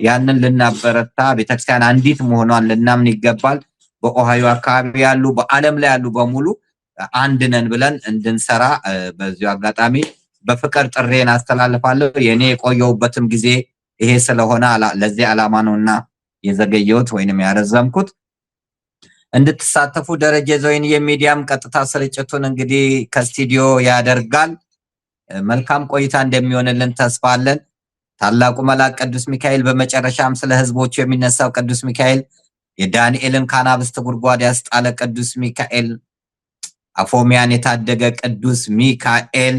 Speaker 1: ያንን ልናበረታ ቤተክርስቲያን አንዲት መሆኗን ልናምን ይገባል። በኦሃዮ አካባቢ ያሉ በዓለም ላይ ያሉ በሙሉ አንድ ነን ብለን እንድንሰራ በዚሁ አጋጣሚ በፍቅር ጥሬን አስተላልፋለሁ። የኔ የቆየሁበትም ጊዜ ይሄ ስለሆነ ለዚህ ዓላማ ነውና የዘገየሁት ወይንም ያረዘምኩት። እንድትሳተፉ ደረጀ ዘወይንዬ ሚዲያም ቀጥታ ስርጭቱን እንግዲህ ከስቱዲዮ ያደርጋል። መልካም ቆይታ እንደሚሆንልን ተስፋ አለን። ታላቁ መልአክ ቅዱስ ሚካኤል በመጨረሻም ስለ ህዝቦቹ የሚነሳው ቅዱስ ሚካኤል የዳንኤልን ከአናብስት ጉድጓድ ያስጣለ ቅዱስ ሚካኤል አፎሚያን የታደገ ቅዱስ ሚካኤል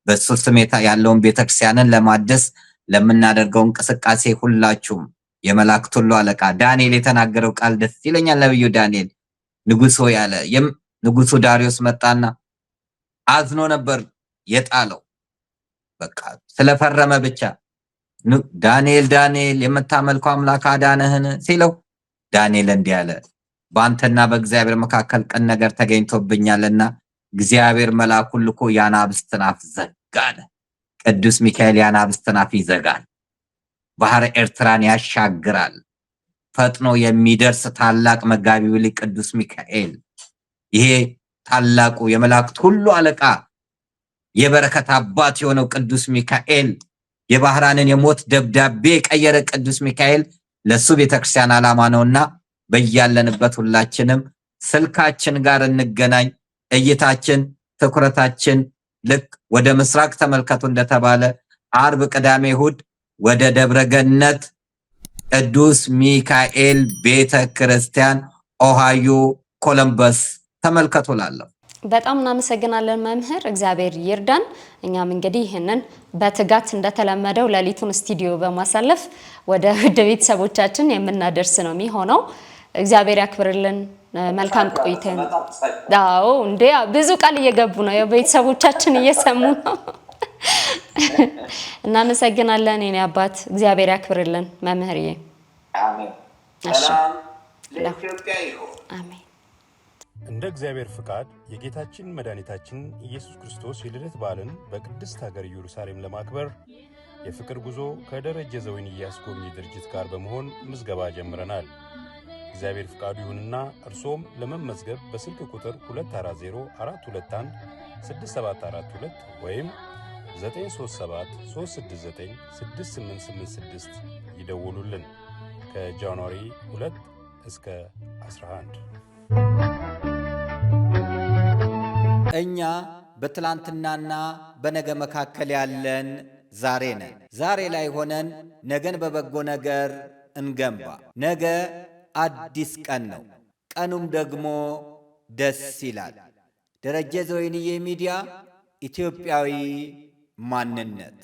Speaker 1: በሱ ስም ያለውን ቤተክርስቲያንን ለማደስ ለምናደርገው እንቅስቃሴ ሁላችሁም የመላእክት ሁሉ አለቃ ዳንኤል የተናገረው ቃል ደስ ይለኛል። ነብዩ ዳንኤል ንጉሥ ሆይ ያለ ንጉሱ ዳሪዮስ መጣና አዝኖ ነበር የጣለው በቃ ስለፈረመ ብቻ ዳንኤል የምታመልከው አምላክ አዳነህን ሲለው ዳንኤል እንዲህ አለ በአንተና በእግዚአብሔር መካከል ቀን ነገር ተገኝቶብኛልና እግዚአብሔር መልአኩን ልኮ የአናብስትን አፍ ዘጋለ። ቅዱስ ሚካኤል የአናብስትን አፍ ይዘጋል፣ ባህረ ኤርትራን ያሻግራል። ፈጥኖ የሚደርስ ታላቅ መጋቢ ብሉይ ቅዱስ ሚካኤል ይሄ ታላቁ የመላእክት ሁሉ አለቃ የበረከት አባት የሆነው ቅዱስ ሚካኤል የባህራንን የሞት ደብዳቤ ቀየረ ቅዱስ ሚካኤል ለሱ ቤተክርስቲያን ዓላማ ነውና በያለንበት ሁላችንም ስልካችን ጋር እንገናኝ። እይታችን ትኩረታችን ልክ ወደ ምስራቅ ተመልከቱ እንደተባለ አርብ፣ ቅዳሜ፣ እሁድ ወደ ደብረገነት ቅዱስ ሚካኤል ቤተክርስቲያን ኦሃዮ ኮሎምበስ ተመልከቱላለሁ።
Speaker 3: በጣም እናመሰግናለን መምህር፣ እግዚአብሔር ይርዳን። እኛም እንግዲህ ይህንን በትጋት እንደተለመደው ሌሊቱን ስቱዲዮ በማሳለፍ ወደ ውድ ቤተሰቦቻችን የምናደርስ ነው የሚሆነው። እግዚአብሔር ያክብርልን። መልካም ቆይታ። አዎ እንዴ ብዙ ቃል እየገቡ ነው፣ የቤተሰቦቻችን እየሰሙ ነው። እናመሰግናለን የኔ አባት፣ እግዚአብሔር ያክብርልን መምህርዬ።
Speaker 1: አሜን። ሰላም ለኢትዮጵያ ይሁን።
Speaker 3: አሜን።
Speaker 6: እንደ እግዚአብሔር ፍቃድ የጌታችን መድኃኒታችን ኢየሱስ ክርስቶስ የልደት በዓልን በቅድስት ሀገር ኢየሩሳሌም ለማክበር የፍቅር ጉዞ ከደረጀ ዘወይንዬ አስጎብኚ ድርጅት ጋር በመሆን ምዝገባ ጀምረናል። እግዚአብሔር ፍቃዱ ይሁንና እርሶም ለመመዝገብ በስልክ ቁጥር 2404216742 ወይም 937-369-6886 ይደውሉልን። ከጃንዋሪ 2 እስከ 11
Speaker 2: እኛ በትላንትናና በነገ መካከል ያለን ዛሬ ነን። ዛሬ ላይ ሆነን ነገን በበጎ ነገር እንገንባ። ነገ አዲስ ቀን ነው፣ ቀኑም ደግሞ ደስ ይላል። ደረጀ ዘወይንዬ ሚዲያ ኢትዮጵያዊ ማንነት